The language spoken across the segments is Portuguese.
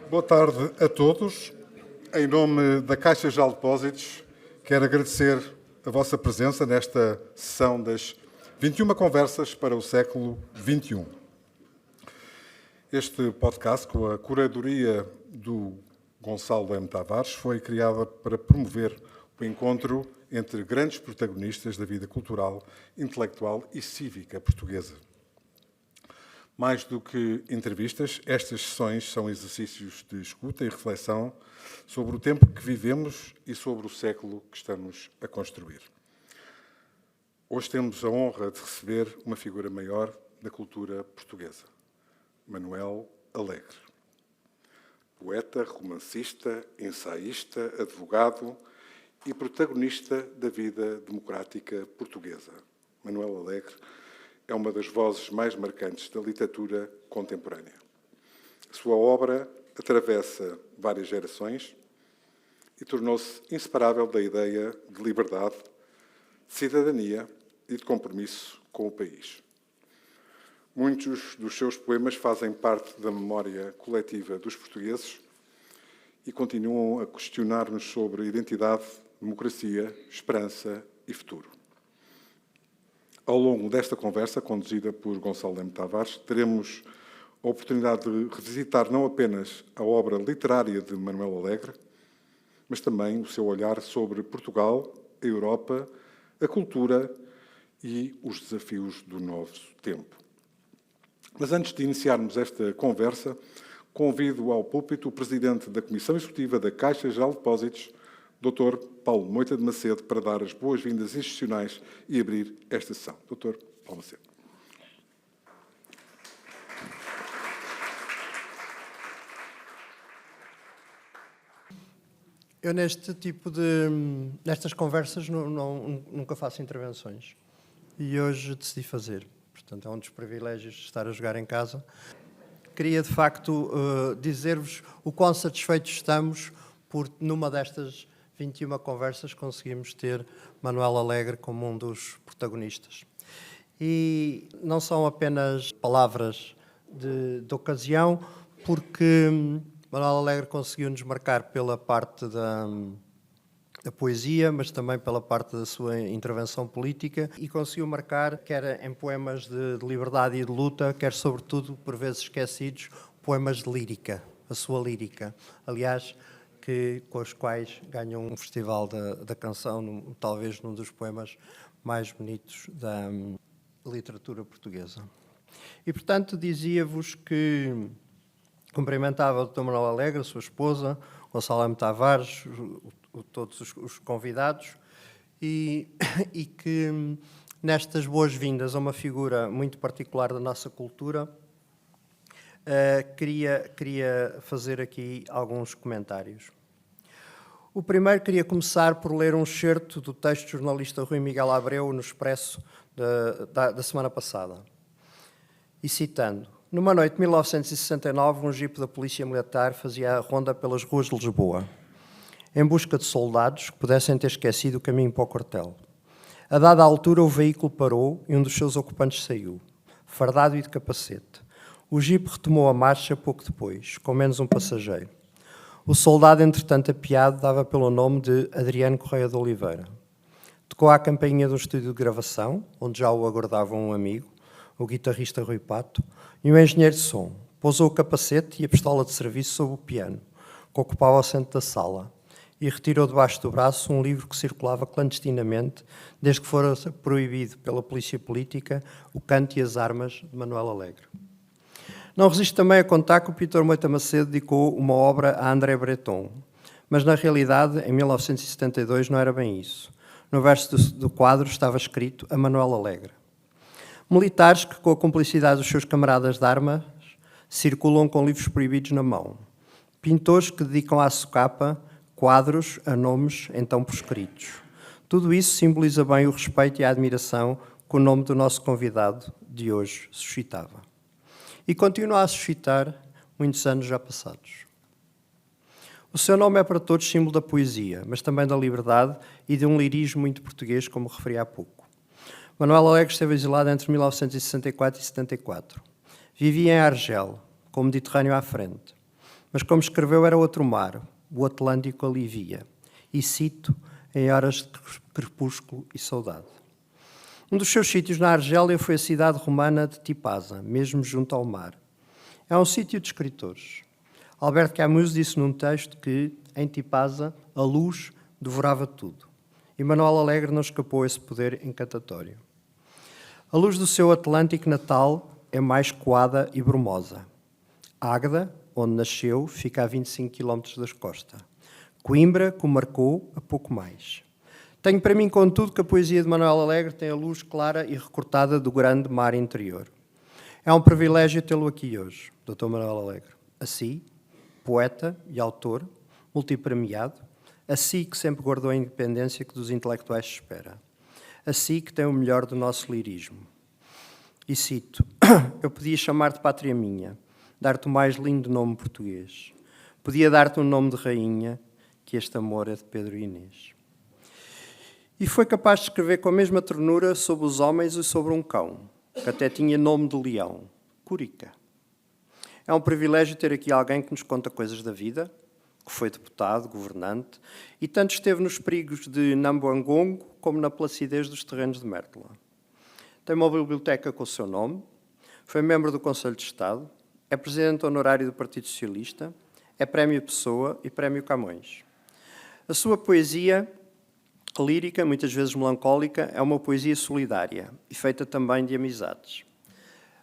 Boa tarde a todos. Em nome da Caixa Geral de Depósitos, quero agradecer a vossa presença nesta sessão das 21 Conversas para o século XXI. Este podcast, com a curadoria do Gonçalo M. Tavares, foi criado para promover o encontro entre grandes protagonistas da vida cultural, intelectual e cívica portuguesa. Mais do que entrevistas, estas sessões são exercícios de escuta e reflexão sobre o tempo que vivemos e sobre o século que estamos a construir. Hoje temos a honra de receber uma figura maior da cultura portuguesa, Manuel Alegre. Poeta, romancista, ensaísta, advogado e protagonista da vida democrática portuguesa. Manuel Alegre é uma das vozes mais marcantes da literatura contemporânea. Sua obra atravessa várias gerações e tornou-se inseparável da ideia de liberdade, de cidadania e de compromisso com o país. Muitos dos seus poemas fazem parte da memória coletiva dos portugueses e continuam a questionar-nos sobre identidade, democracia, esperança e futuro. Ao longo desta conversa, conduzida por Gonçalo M. Tavares, teremos a oportunidade de revisitar não apenas a obra literária de Manuel Alegre, mas também o seu olhar sobre Portugal, a Europa, a cultura e os desafios do novo tempo. Mas antes de iniciarmos esta conversa, convido ao púlpito o Presidente da Comissão Executiva da Caixa Geral de Depósitos, Dr. Paulo Moita de Macedo, para dar as boas-vindas institucionais e abrir esta sessão. Dr. Paulo Macedo. Eu, nestas conversas, nunca faço intervenções. E hoje decidi fazer. Portanto, é um dos privilégios de estar a jogar em casa. Queria, de facto, dizer-vos o quão satisfeitos estamos por, numa destas 21 conversas, conseguimos ter Manuel Alegre como um dos protagonistas. E não são apenas palavras de ocasião, porque Manuel Alegre conseguiu-nos marcar pela parte da poesia, mas também pela parte da sua intervenção política, e conseguiu marcar, quer em poemas de liberdade e de luta, quer, sobretudo, por vezes esquecidos, poemas de lírica, a sua lírica. Aliás, com os quais ganham um festival da canção, talvez num dos poemas mais bonitos da literatura portuguesa. E, portanto, dizia-vos que cumprimentava o Dr. Manuel Alegre, a sua esposa, Gonçalo M. Tavares, todos os convidados, e que nestas boas-vindas a uma figura muito particular da nossa cultura, queria fazer aqui alguns comentários. O primeiro, queria começar por ler um excerto do texto do jornalista Rui Miguel Abreu no Expresso da semana passada. E citando: numa noite de 1969, um jipe da Polícia Militar fazia a ronda pelas ruas de Lisboa, em busca de soldados que pudessem ter esquecido o caminho para o quartel. A dada altura, o veículo parou e um dos seus ocupantes saiu, fardado e de capacete. O jipe retomou a marcha pouco depois, com menos um passageiro. O soldado, entretanto apiado, dava pelo nome de Adriano Correia de Oliveira. Tocou à campainha de um estúdio de gravação, onde já o aguardava um amigo, o guitarrista Rui Pato, e um engenheiro de som. Pousou o capacete e a pistola de serviço sob o piano, que ocupava o centro da sala, e retirou debaixo do braço um livro que circulava clandestinamente, desde que fora proibido pela polícia política, O Canto e as Armas, de Manuel Alegre. Não resisto também a contar que o pintor Moita Macedo dedicou uma obra a André Breton, mas na realidade, em 1972, não era bem isso. No verso do quadro estava escrito a Manuel Alegre. Militares que, com a cumplicidade dos seus camaradas de armas, circulam com livros proibidos na mão. Pintores que dedicam à socapa quadros a nomes então proscritos. Tudo isso simboliza bem o respeito e a admiração que o nome do nosso convidado de hoje suscitava. E continua a suscitar muitos anos já passados. O seu nome é para todos símbolo da poesia, mas também da liberdade e de um lirismo muito português, como referi há pouco. Manuel Alegre esteve exilado entre 1964 e 74. Vivia em Argel, com o Mediterrâneo à frente. Mas, como escreveu, era outro mar, o Atlântico alivia. E cito, em horas de crepúsculo e saudade. Um dos seus sítios na Argélia foi a cidade romana de Tipasa, mesmo junto ao mar. É um sítio de escritores. Albert Camus disse num texto que, em Tipasa, a luz devorava tudo. E Manuel Alegre não escapou a esse poder encantatório. A luz do seu Atlântico natal é mais coada e brumosa. Águeda, onde nasceu, fica a 25 km das costas. Coimbra, que o marcou, a pouco mais. Tenho para mim, contudo, que a poesia de Manuel Alegre tem a luz clara e recortada do grande mar interior. É um privilégio tê-lo aqui hoje, Dr. Manuel Alegre. Assim, poeta e autor, multipremiado, assim que sempre guardou a independência que dos intelectuais se espera. Assim que tem o melhor do nosso lirismo. E cito, eu podia chamar-te pátria minha, dar-te o mais lindo nome português. Podia dar-te um nome de rainha, que este amor é de Pedro e Inês. E foi capaz de escrever com a mesma ternura sobre os homens e sobre um cão, que até tinha nome de leão, Curica. É um privilégio ter aqui alguém que nos conta coisas da vida, que foi deputado, governante, e tanto esteve nos perigos de Nambuangongo como na placidez dos terrenos de Mértola. Tem uma biblioteca com o seu nome, foi membro do Conselho de Estado, é presidente honorário do Partido Socialista, é Prémio Pessoa e Prémio Camões. A sua poesia lírica, muitas vezes melancólica, é uma poesia solidária e feita também de amizades.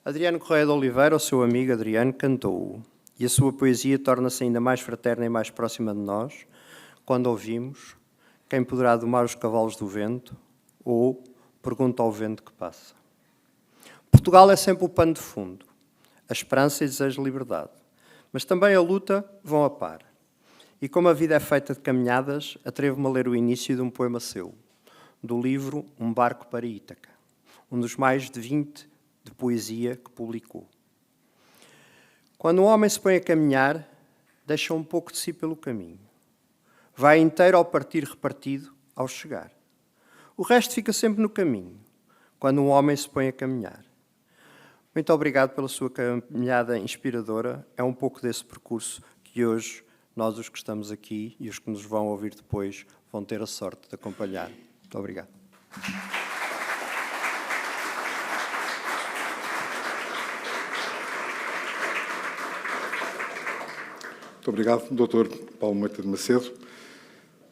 Adriano Correia de Oliveira, o seu amigo Adriano, cantou-o. E a sua poesia torna-se ainda mais fraterna e mais próxima de nós quando ouvimos Quem poderá domar os cavalos do vento ou Pergunta ao vento que passa. Portugal é sempre o pano de fundo, a esperança e desejo de liberdade, mas também a luta vão a par. E como a vida é feita de caminhadas, atrevo-me a ler o início de um poema seu, do livro Um Barco para Ítaca, um dos mais de 20 de poesia que publicou. Quando um homem se põe a caminhar, deixa um pouco de si pelo caminho. Vai inteiro ao partir repartido, ao chegar. O resto fica sempre no caminho, quando um homem se põe a caminhar. Muito obrigado pela sua caminhada inspiradora. É um pouco desse percurso que hoje nós, os que estamos aqui e os que nos vão ouvir depois, vão ter a sorte de acompanhar. Muito obrigado. Muito obrigado, Dr. Paulo Moita de Macedo.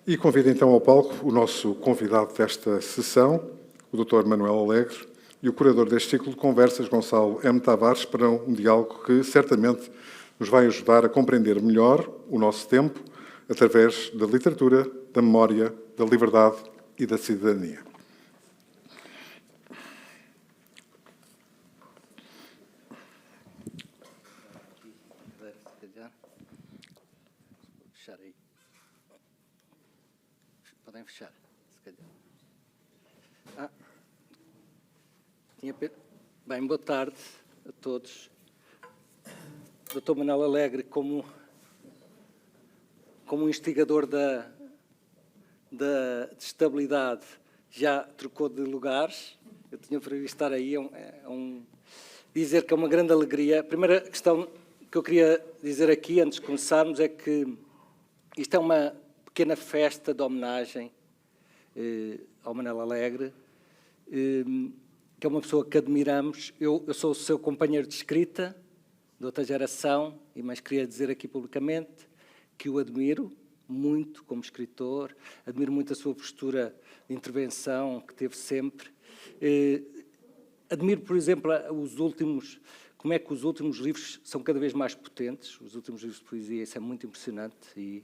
E convido então ao palco o nosso convidado desta sessão, o Dr. Manuel Alegre, e o curador deste ciclo de conversas, Gonçalo M. Tavares, para um diálogo que certamente nos vai ajudar a compreender melhor o nosso tempo através da literatura, da memória, da liberdade e da cidadania. Podem fechar, se calhar. Bem, boa tarde a todos. Dr. Manuel Alegre, como instigador de estabilidade, já trocou de lugares. Eu tinha previsto estar aí. Dizer que é uma grande alegria. A primeira questão que eu queria dizer aqui, antes de começarmos, é que isto é uma pequena festa de homenagem ao Manuel Alegre, que é uma pessoa que admiramos. Eu sou o seu companheiro de escrita, de outra geração, mas queria dizer aqui publicamente que o admiro muito como escritor, admiro muito a sua postura de intervenção que teve sempre. Admiro, por exemplo, como é que os últimos livros são cada vez mais potentes, os últimos livros de poesia, isso é muito impressionante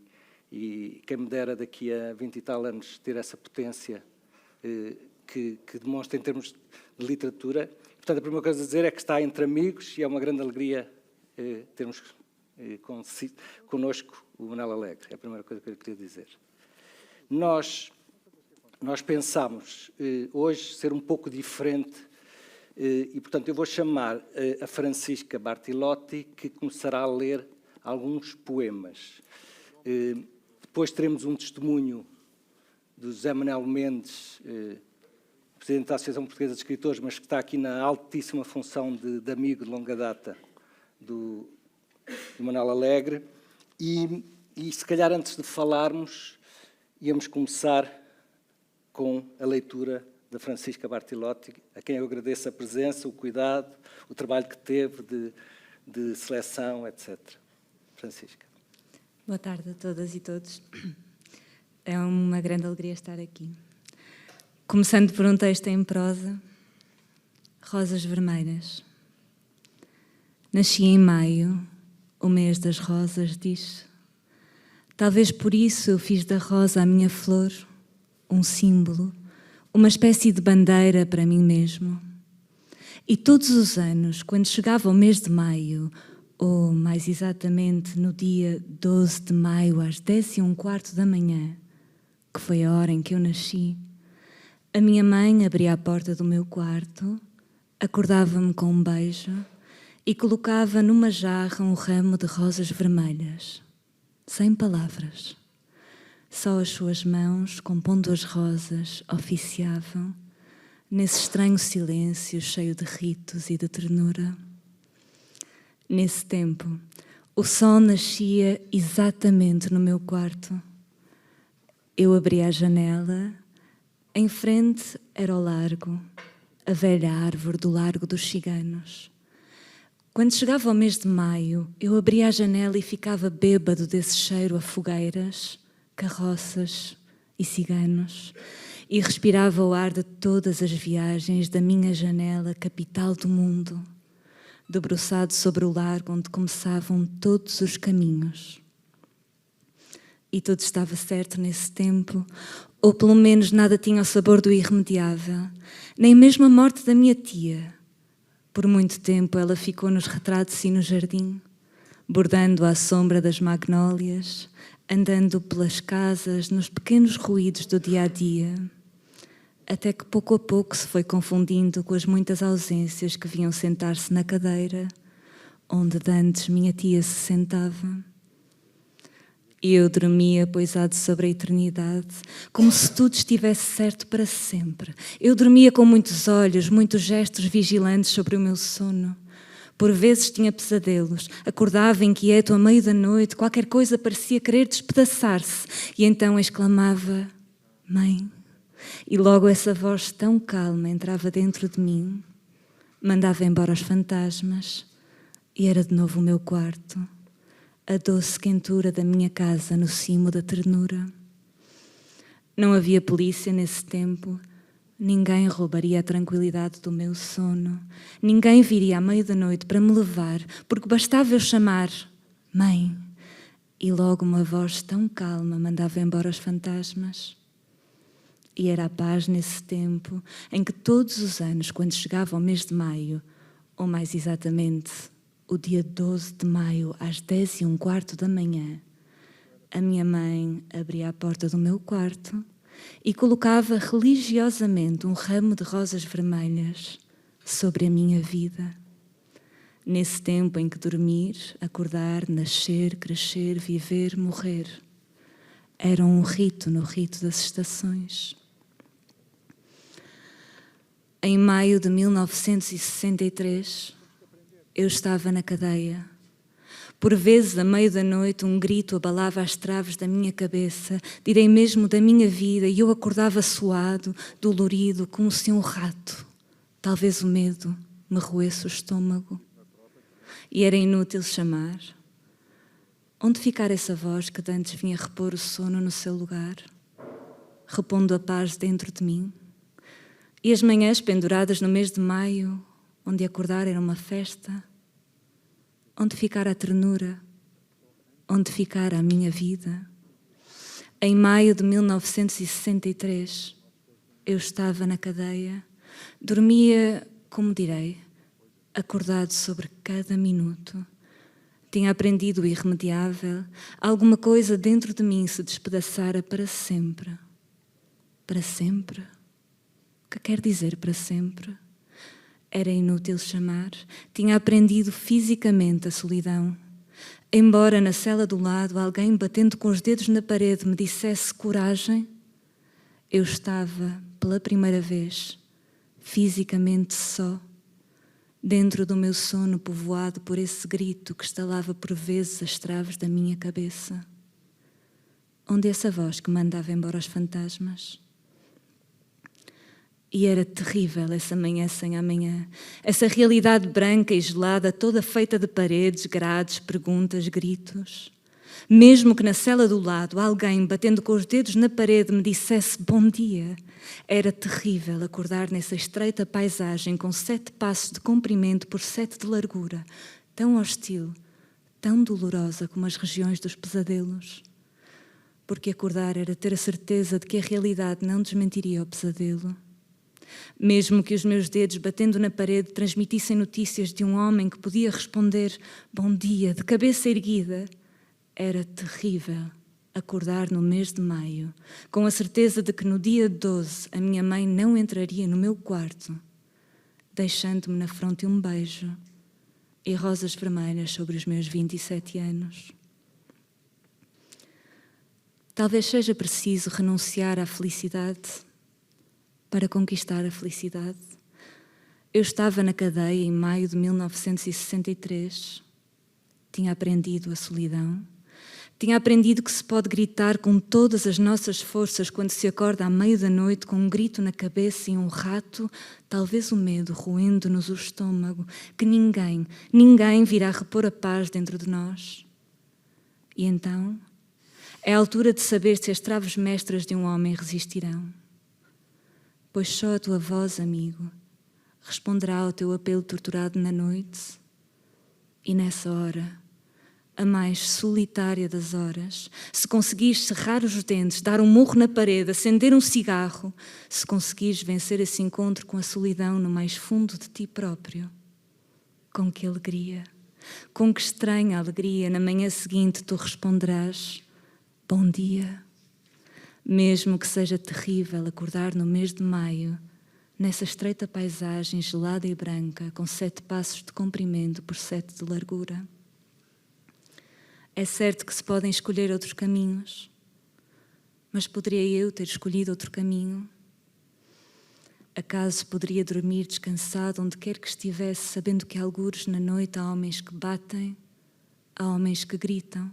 e quem me dera daqui a 20 e tal anos ter essa potência que demonstra em termos de literatura. Portanto, a primeira coisa a dizer é que está entre amigos e é uma grande alegria termos connosco o Manuel Alegre. É a primeira coisa que eu queria dizer. Nós nós pensámos hoje ser um pouco diferente e, portanto, eu vou chamar a Francisca Bartilotti, que começará a ler alguns poemas. Depois teremos um testemunho do José Manuel Mendes, presidente da Associação Portuguesa de Escritores, mas que está aqui na altíssima função de amigo de longa data do Manuel Alegre. E se calhar antes de falarmos, íamos começar com a leitura da Francisca Bartilotti, a quem eu agradeço a presença, o cuidado, o trabalho que teve de seleção, etc. Francisca. Boa tarde a todas e todos. É uma grande alegria estar aqui. Começando por um texto em prosa, Rosas Vermelhas. Nasci em maio, o mês das rosas, diz. Talvez por isso eu fiz da rosa a minha flor, um símbolo, uma espécie de bandeira para mim mesmo. E todos os anos, quando chegava o mês de maio, ou mais exatamente no dia 12 de maio, às 10h15 da manhã, que foi a hora em que eu nasci, a minha mãe abria a porta do meu quarto, acordava-me com um beijo e colocava numa jarra um ramo de rosas vermelhas, sem palavras. Só as suas mãos, compondo as rosas, oficiavam, nesse estranho silêncio cheio de ritos e de ternura. Nesse tempo, o sol nascia exatamente no meu quarto. Eu abria a janela, em frente era o largo, a velha árvore do Largo dos Ciganos. Quando chegava o mês de maio, eu abria a janela e ficava bêbado desse cheiro a fogueiras, carroças e ciganos, e respirava o ar de todas as viagens da minha janela, capital do mundo, debruçado sobre o largo onde começavam todos os caminhos. E tudo estava certo nesse tempo, ou pelo menos nada tinha o sabor do irremediável, nem mesmo a morte da minha tia. Por muito tempo ela ficou nos retratos e no jardim, bordando à sombra das magnólias, andando pelas casas, nos pequenos ruídos do dia-a-dia, até que pouco a pouco se foi confundindo com as muitas ausências que vinham sentar-se na cadeira, onde dantes minha tia se sentava. E eu dormia poisado sobre a eternidade, como se tudo estivesse certo para sempre. Eu dormia com muitos olhos, muitos gestos vigilantes sobre o meu sono. Por vezes tinha pesadelos, acordava inquieto à meio da noite, qualquer coisa parecia querer despedaçar-se, e então exclamava, mãe. E logo essa voz tão calma entrava dentro de mim, mandava embora os fantasmas, e era de novo o meu quarto, a doce quentura da minha casa no cimo da ternura. Não havia polícia nesse tempo, ninguém roubaria a tranquilidade do meu sono, ninguém viria à meia da noite para me levar, porque bastava eu chamar mãe, e logo uma voz tão calma mandava embora os fantasmas. E era a paz nesse tempo em que todos os anos, quando chegava o mês de maio, ou mais exatamente o dia 12 de maio, às 10h15 da manhã, a minha mãe abria a porta do meu quarto e colocava religiosamente um ramo de rosas vermelhas sobre a minha vida. Nesse tempo em que dormir, acordar, nascer, crescer, viver, morrer, era um rito no rito das estações. Em maio de 1963, eu estava na cadeia. Por vezes, à meio da noite, um grito abalava as traves da minha cabeça, direi mesmo da minha vida, e eu acordava suado, dolorido, como se um rato, talvez o medo, me roesse o estômago. E era inútil chamar. Onde ficar essa voz que antes vinha repor o sono no seu lugar, repondo a paz dentro de mim? E as manhãs penduradas no mês de maio, onde acordar era uma festa? Onde ficar a ternura? Onde ficar a minha vida? Em maio de 1963, eu estava na cadeia, dormia, como direi, acordado sobre cada minuto. Tinha aprendido o irremediável, alguma coisa dentro de mim se despedaçara para sempre. Para sempre? O que quer dizer para sempre? Era inútil chamar. Tinha aprendido fisicamente a solidão. Embora na cela do lado alguém batendo com os dedos na parede me dissesse coragem, eu estava, pela primeira vez, fisicamente só, dentro do meu sono povoado por esse grito que estalava por vezes as traves da minha cabeça. Onde essa voz que mandava embora os fantasmas? E era terrível essa manhã sem amanhã, essa realidade branca e gelada, toda feita de paredes, grades, perguntas, gritos. Mesmo que na cela do lado alguém, batendo com os dedos na parede, me dissesse bom dia, era terrível acordar nessa estreita paisagem com 7 passos de comprimento por 7 de largura, tão hostil, tão dolorosa como as regiões dos pesadelos. Porque acordar era ter a certeza de que a realidade não desmentiria o pesadelo. Mesmo que os meus dedos batendo na parede transmitissem notícias de um homem que podia responder bom dia, de cabeça erguida, era terrível acordar no mês de maio, com a certeza de que no dia 12 a minha mãe não entraria no meu quarto, deixando-me na fronte um beijo e rosas vermelhas sobre os meus 27 anos. Talvez seja preciso renunciar à felicidade para conquistar a felicidade. Eu estava na cadeia em maio de 1963. Tinha aprendido a solidão. Tinha aprendido que se pode gritar com todas as nossas forças quando se acorda à meia da noite com um grito na cabeça e um rato, talvez o medo roendo-nos o estômago, que ninguém virá repor a paz dentro de nós. E então, é a altura de saber se as traves mestras de um homem resistirão. Pois só a tua voz, amigo, responderá ao teu apelo torturado na noite. E nessa hora, a mais solitária das horas, se conseguires cerrar os dentes, dar um murro na parede, acender um cigarro, se conseguires vencer esse encontro com a solidão no mais fundo de ti próprio, com que alegria, com que estranha alegria, na manhã seguinte tu responderás bom dia. Mesmo que seja terrível acordar no mês de maio, nessa estreita paisagem gelada e branca, com 7 passos de comprimento por 7 de largura. É certo que se podem escolher outros caminhos, mas poderia eu ter escolhido outro caminho? Acaso poderia dormir descansado onde quer que estivesse, sabendo que algures na noite há homens que batem, há homens que gritam?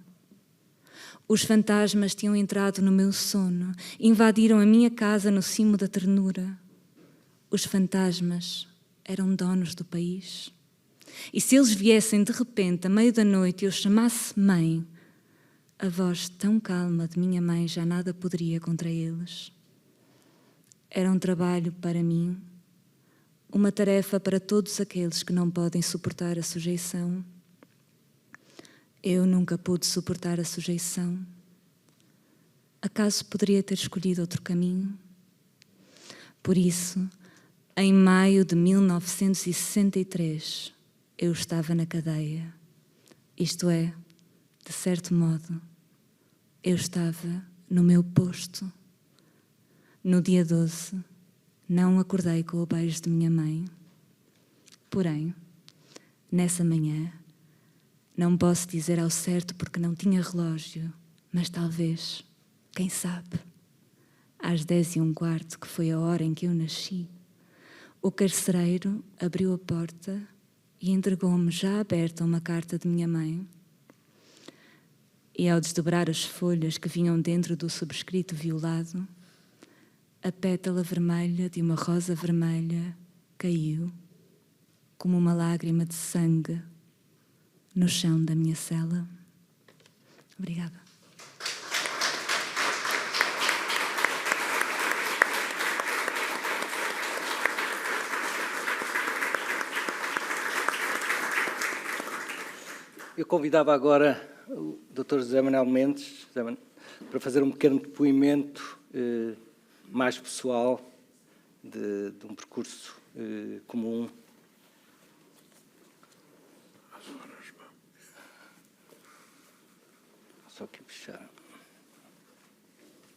Os fantasmas tinham entrado no meu sono, invadiram a minha casa no cimo da ternura. Os fantasmas eram donos do país. E se eles viessem de repente, à meio da noite, e eu chamasse mãe, a voz tão calma de minha mãe já nada poderia contra eles. Era um trabalho para mim, uma tarefa para todos aqueles que não podem suportar a sujeição. Eu nunca pude suportar a sujeição. Acaso poderia ter escolhido outro caminho? Por isso, em maio de 1963, eu estava na cadeia. Isto é, de certo modo, eu estava no meu posto. No dia 12, não acordei com o beijo de minha mãe. Porém, nessa manhã, não posso dizer ao certo porque não tinha relógio, mas talvez, quem sabe, às 10h15, que foi a hora em que eu nasci, o carcereiro abriu a porta e entregou-me já aberta uma carta de minha mãe. E ao desdobrar as folhas que vinham dentro do subscrito violado, a pétala vermelha de uma rosa vermelha caiu, como uma lágrima de sangue, no chão da minha cela. Obrigada. Eu convidava agora o Dr. José Manuel Mendes para fazer um pequeno depoimento mais pessoal de um percurso comum. Só que puxar.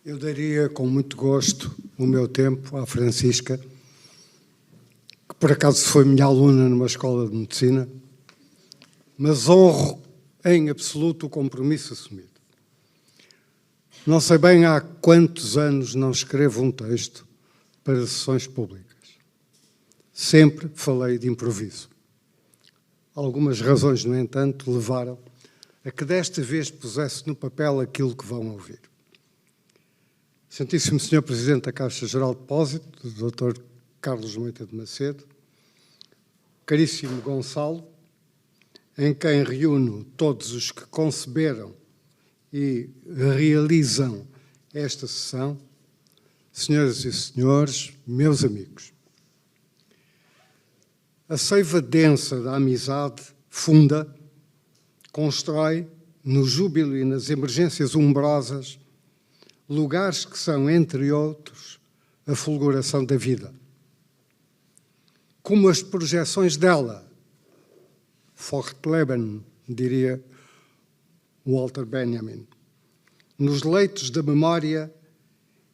Eu daria com muito gosto o meu tempo à Francisca, que por acaso foi minha aluna numa escola de medicina, mas honro em absoluto o compromisso assumido. Não sei bem há quantos anos não escrevo um texto para sessões públicas. Sempre falei de improviso. Algumas razões, no entanto, levaram a que desta vez pusesse no papel aquilo que vão ouvir. Santíssimo Senhor Presidente da Caixa Geral de Depósito, Dr. Carlos Moita de Macedo, caríssimo Gonçalo, em quem reúno todos os que conceberam e realizam esta sessão, senhoras e senhores, meus amigos. A seiva densa da amizade funda, constrói, no júbilo e nas emergências umbrosas, lugares que são, entre outros, a fulguração da vida. Como as projeções dela, Fortleben, diria Walter Benjamin, nos leitos da memória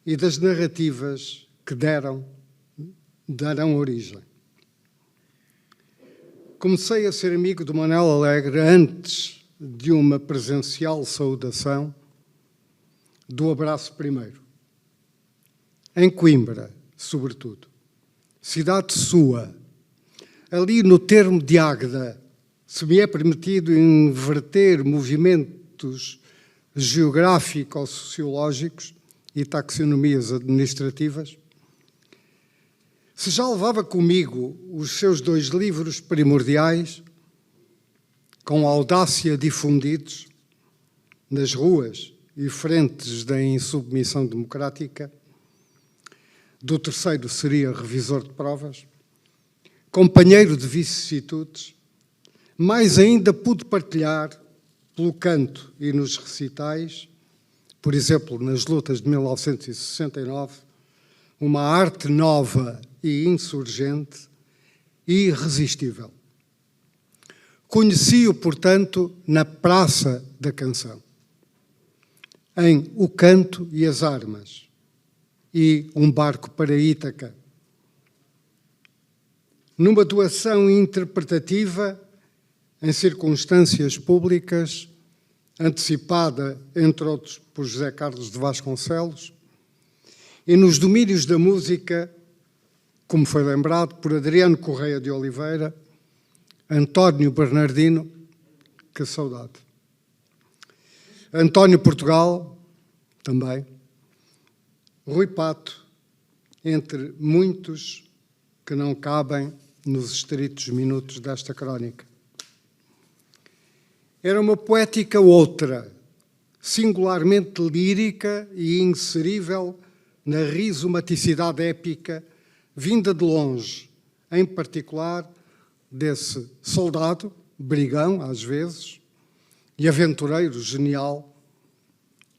e das narrativas que darão origem. Comecei a ser amigo do Manuel Alegre antes de uma presencial saudação, do abraço primeiro. Em Coimbra, sobretudo, cidade sua, ali no termo de Águeda, se me é permitido inverter movimentos geográfico-sociológicos e taxonomias administrativas, se já levava comigo os seus 2 livros primordiais, com audácia difundidos nas ruas e frentes da insubmissão democrática, do terceiro seria revisor de provas, companheiro de vicissitudes, mais ainda pude partilhar, pelo canto e nos recitais, por exemplo, nas lutas de 1969, uma arte nova e insurgente e irresistível. Conheci-o, portanto, na Praça da Canção, em O Canto e as Armas e Um Barco para Ítaca, numa doação interpretativa em circunstâncias públicas, antecipada, entre outros, por José Carlos de Vasconcelos, e nos domínios da música, como foi lembrado, por Adriano Correia de Oliveira, António Bernardino, que saudade. António Portugal, também. Rui Pato, entre muitos que não cabem nos estritos minutos desta crónica. Era uma poética outra, singularmente lírica e inserível na rizomaticidade épica, vinda de longe, em particular desse soldado, brigão às vezes, e aventureiro genial,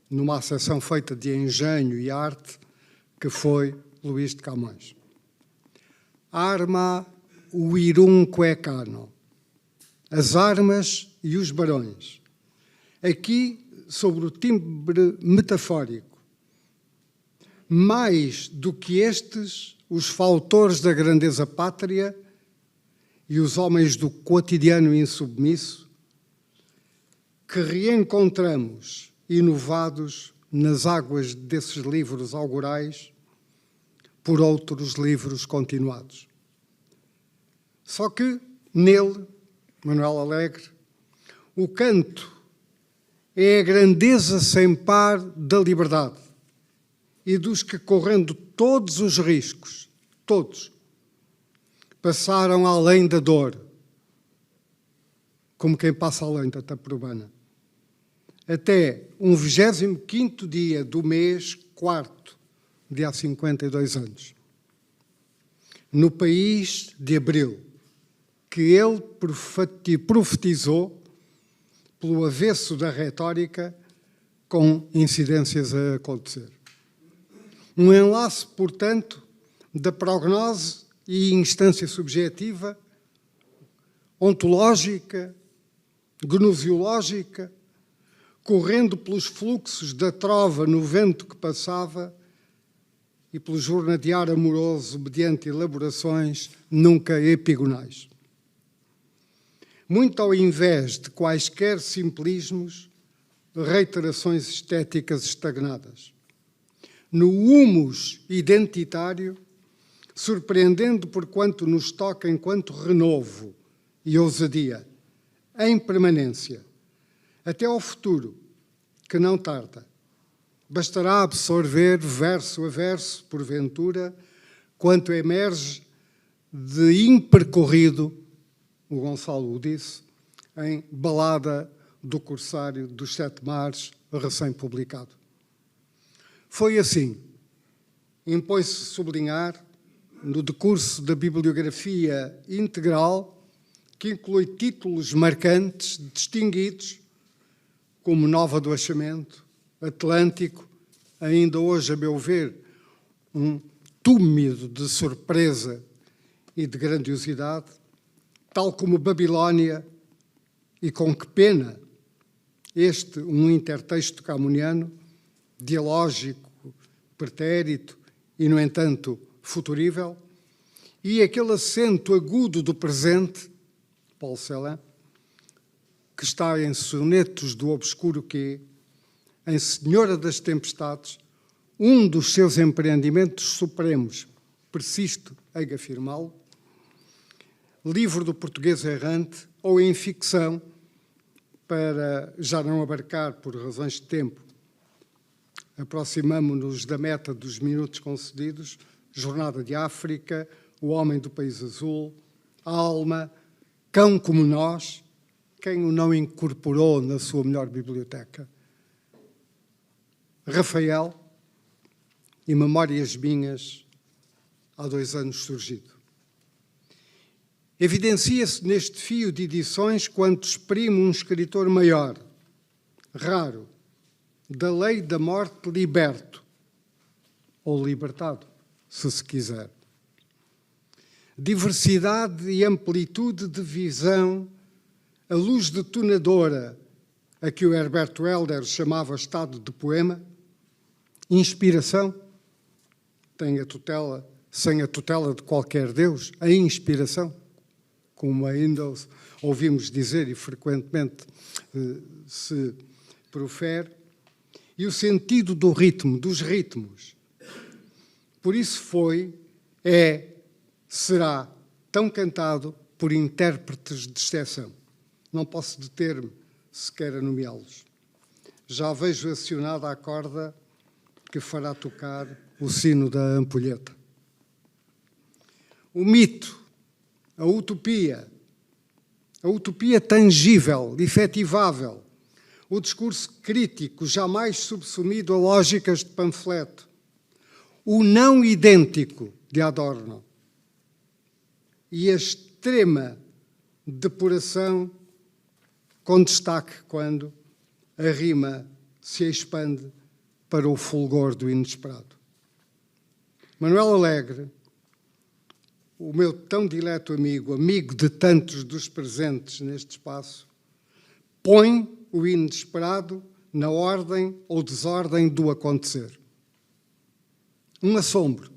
numa acessão feita de engenho e arte, que foi Luís de Camões. Arma o irunque cano, as armas e os barões. Aqui, sobre o timbre metafórico, mais do que estes, os fautores da grandeza pátria e os homens do cotidiano insubmisso, que reencontramos inovados nas águas desses livros augurais por outros livros continuados. Só que, nele, Manuel Alegre, o canto é a grandeza sem par da liberdade e dos que, correndo todos os riscos, todos, passaram além da dor, como quem passa além da Taprobana, até um 25º dia do mês 4º de há 52 anos, no país de Abril, que ele profetizou pelo avesso da retórica, com incidências a acontecer. Um enlace, portanto, da prognose e instância subjetiva, ontológica, gnosiológica, correndo pelos fluxos da trova no vento que passava e pelo jornadear amoroso mediante elaborações nunca epigonais. Muito ao invés de quaisquer simplismos, reiterações estéticas estagnadas. No humus identitário, surpreendendo por quanto nos toca enquanto renovo e ousadia, em permanência, até ao futuro, que não tarda. Bastará absorver, verso a verso, porventura, quanto emerge de impercorrido, o Gonçalo o disse, em Balada do Corsário dos Sete Mares, recém-publicado. Foi assim, impôs-se sublinhar, no decurso da bibliografia integral, que inclui títulos marcantes, distinguidos, como Nova do Achamento, Atlântico, ainda hoje, a meu ver, um túmido de surpresa e de grandiosidade, tal como Babilónia, e com que pena, este um intertexto camuniano, dialógico, pretérito e, no entanto, futurível, e aquele acento agudo do presente, Paul Celan, que está em Sonetos do Obscuro Quê, em Senhora das Tempestades, um dos seus empreendimentos supremos, persisto em afirmá-lo, livro do português errante, ou em ficção, para já não abarcar por razões de tempo, aproximamo-nos da meta dos minutos concedidos, Jornada de África, O Homem do País Azul, Alma, Cão como Nós, quem o não incorporou na sua melhor biblioteca? Rafael e Memórias Minhas, há 2 anos surgido. Evidencia-se neste fio de edições quanto exprime um escritor maior, raro, da lei da morte liberto, ou libertado, se se quiser. Diversidade e amplitude de visão, a luz detonadora a que o Herberto Helder chamava estado de poema, inspiração, tem a tutela, sem a tutela de qualquer Deus, a inspiração, como ainda ouvimos dizer e frequentemente se profere, e o sentido do ritmo, dos ritmos. Por isso foi, é, será tão cantado por intérpretes de exceção. Não posso deter-me sequer a nomeá-los. Já vejo acionada a corda que fará tocar o sino da ampulheta. O mito, a utopia tangível, efetivável, o discurso crítico, jamais subsumido a lógicas de panfleto, o não idêntico de Adorno e a extrema depuração, com destaque quando a rima se expande para o fulgor do inesperado. Manuel Alegre, o meu tão dileto amigo, amigo de tantos dos presentes neste espaço, põe o inesperado na ordem ou desordem do acontecer. Um assombro,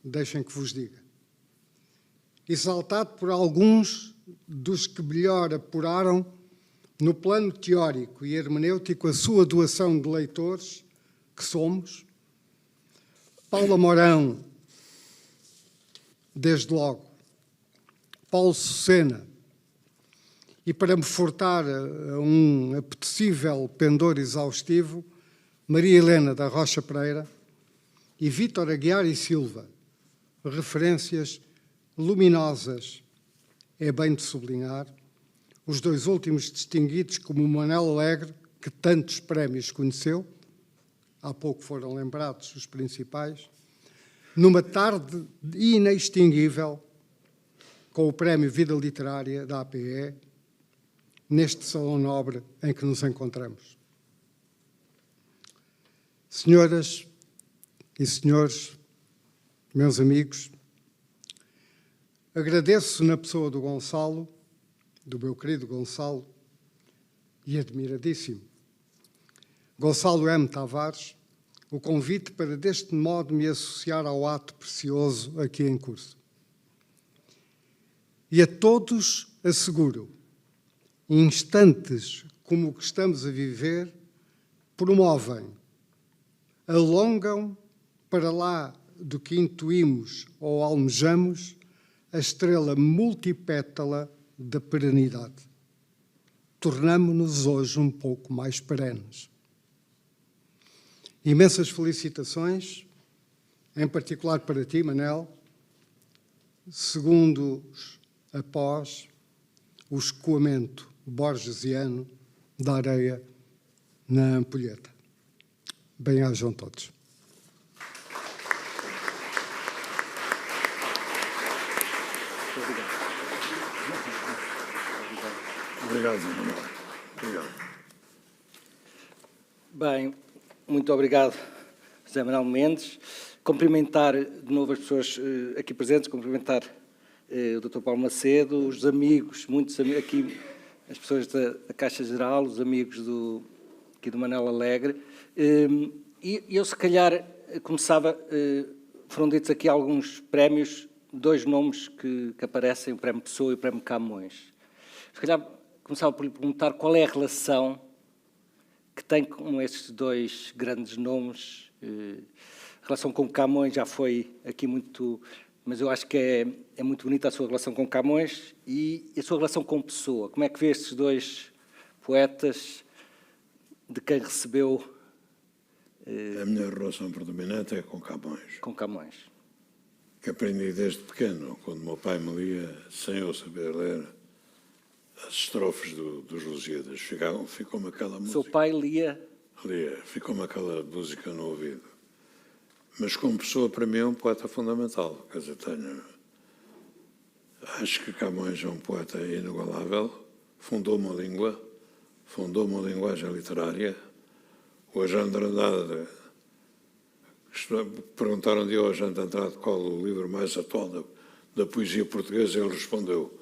deixem que vos diga. Exaltado por alguns dos que melhor apuraram no plano teórico e hermenêutico a sua doação de leitores, que somos, Paula Mourão, desde logo, Paulo Sucena, e para me furtar a um apetecível pendor exaustivo, Maria Helena da Rocha Pereira e Vítor Aguiar e Silva, referências luminosas, é bem de sublinhar, os 2 últimos distinguidos como Manuel Alegre, que tantos prémios conheceu, há pouco foram lembrados os principais, numa tarde inextinguível, com o Prémio Vida Literária da APE, neste salão nobre em que nos encontramos. Senhoras e senhores, meus amigos, agradeço na pessoa do Gonçalo, do meu querido Gonçalo, e admiradíssimo. Gonçalo M. Tavares, o convite para deste modo me associar ao ato precioso aqui em curso. E a todos asseguro, instantes como o que estamos a viver promovem, alongam para lá do que intuímos ou almejamos a estrela multipétala da perenidade. Tornamo-nos hoje um pouco mais perenes. Imensas felicitações, em particular para ti, Manel, segundos após o escoamento borgesiano da areia na ampulheta. Bem-ajam todos. Obrigado, Manuel. Obrigado. Bem, muito obrigado, José Manuel Mendes. Cumprimentar de novo as pessoas aqui presentes, cumprimentar o Dr. Paulo Macedo, os amigos, muitos amigos aqui, as pessoas da Caixa Geral, os amigos aqui do Manel Alegre. E eu, se calhar, começava, foram ditos aqui alguns prémios, 2 nomes que aparecem, o Prémio Pessoa e o Prémio Camões. Se calhar, começava por lhe perguntar qual é a relação que tem com estes 2 grandes nomes. A relação com Camões já foi aqui muito... Mas eu acho que é muito bonita a sua relação com Camões e a sua relação com Pessoa. Como é que vê estes 2 poetas de quem recebeu... A minha relação predominante é com Camões. Com Camões. Que aprendi desde pequeno, quando meu pai me lia, sem eu saber ler, as estrofes dos Lusíadas. Ficou-me aquela música. O seu pai lia? Lia, ficou-me aquela música no ouvido. Mas como Pessoa, para mim, é um poeta fundamental. Quer dizer, acho que Camões é um poeta inigualável, fundou uma língua, fundou uma linguagem literária. O Ajande Andrade, perguntaram de Ajande Andrade qual o livro mais atual da poesia portuguesa, ele respondeu: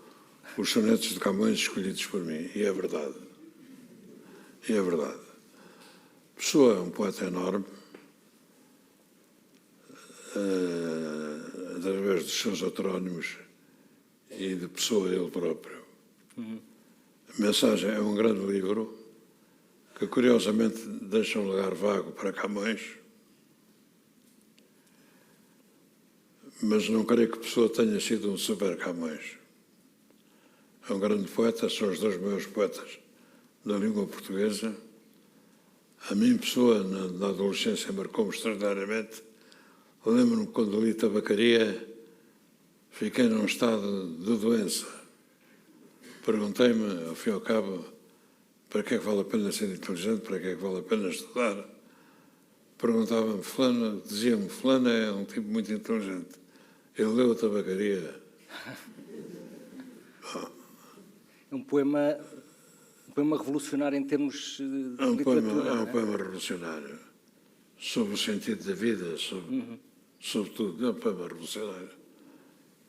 os sonetos de Camões escolhidos por mim. E é verdade. E é verdade. Pessoa é um poeta enorme, através dos seus heterónimos e de Pessoa ele próprio. A Mensagem é um grande livro que, curiosamente, deixa um lugar vago para Camões, mas não creio que Pessoa tenha sido um super Camões. É um grande poeta, são os 2 maiores poetas da língua portuguesa. A mim, Pessoa, na adolescência, marcou-me extraordinariamente. Lembro-me quando li Tabacaria, fiquei num estado de doença. Perguntei-me, ao fim e ao cabo, para que é que vale a pena ser inteligente, para que é que vale a pena estudar. Perguntava-me, fulano, dizia-me, fulano é um tipo muito inteligente. Ele leu a Tabacaria. É um poema revolucionário em termos de literatura. É um poema revolucionário. Sobre o sentido da vida, sobre tudo. É um poema revolucionário.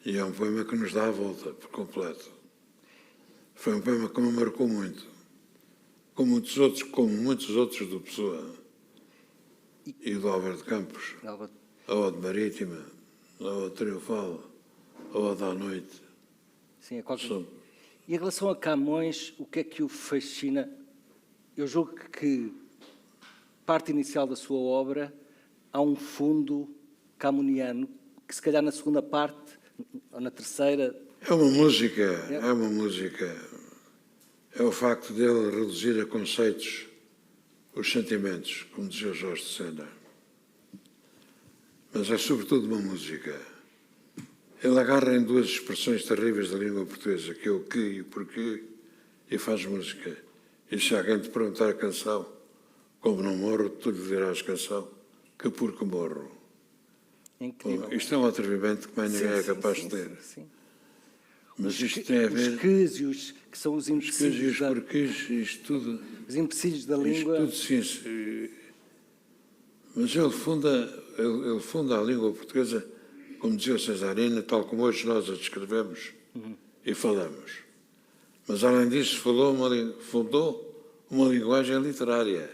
E é um poema que nos dá a volta, por completo. Foi um poema que me marcou muito. Como muitos outros do Pessoa. E do Álvaro de Campos. A Ode Marítima, a Ode Triunfal, a Ode à Noite. Sim, é qualquer... E em relação a Camões, o que é que o fascina? Eu julgo que parte inicial da sua obra há um fundo camoniano, que se calhar na segunda parte, ou na terceira... É uma música. É o facto dele reduzir a conceitos os sentimentos, como dizia o Jorge de Sena. Mas é sobretudo uma música. Ele agarra em 2 expressões terríveis da língua portuguesa, que é o que e o porquê, e faz música. E se alguém te perguntar a canção, como não morro, tu lhe dirás canção, que porque morro. Incrível. Isto é um atrevimento que mais ninguém é capaz de ter. Sim. Mas isto tem a ver... Os quês e os que são os empecilhos. Os porquês, isto tudo... Os empecilhos da língua. Isto tudo, sim. Mas ele funda a língua portuguesa, como dizia o Cesarino, tal como hoje nós a descrevemos e falamos. Mas, além disso, fundou uma linguagem literária,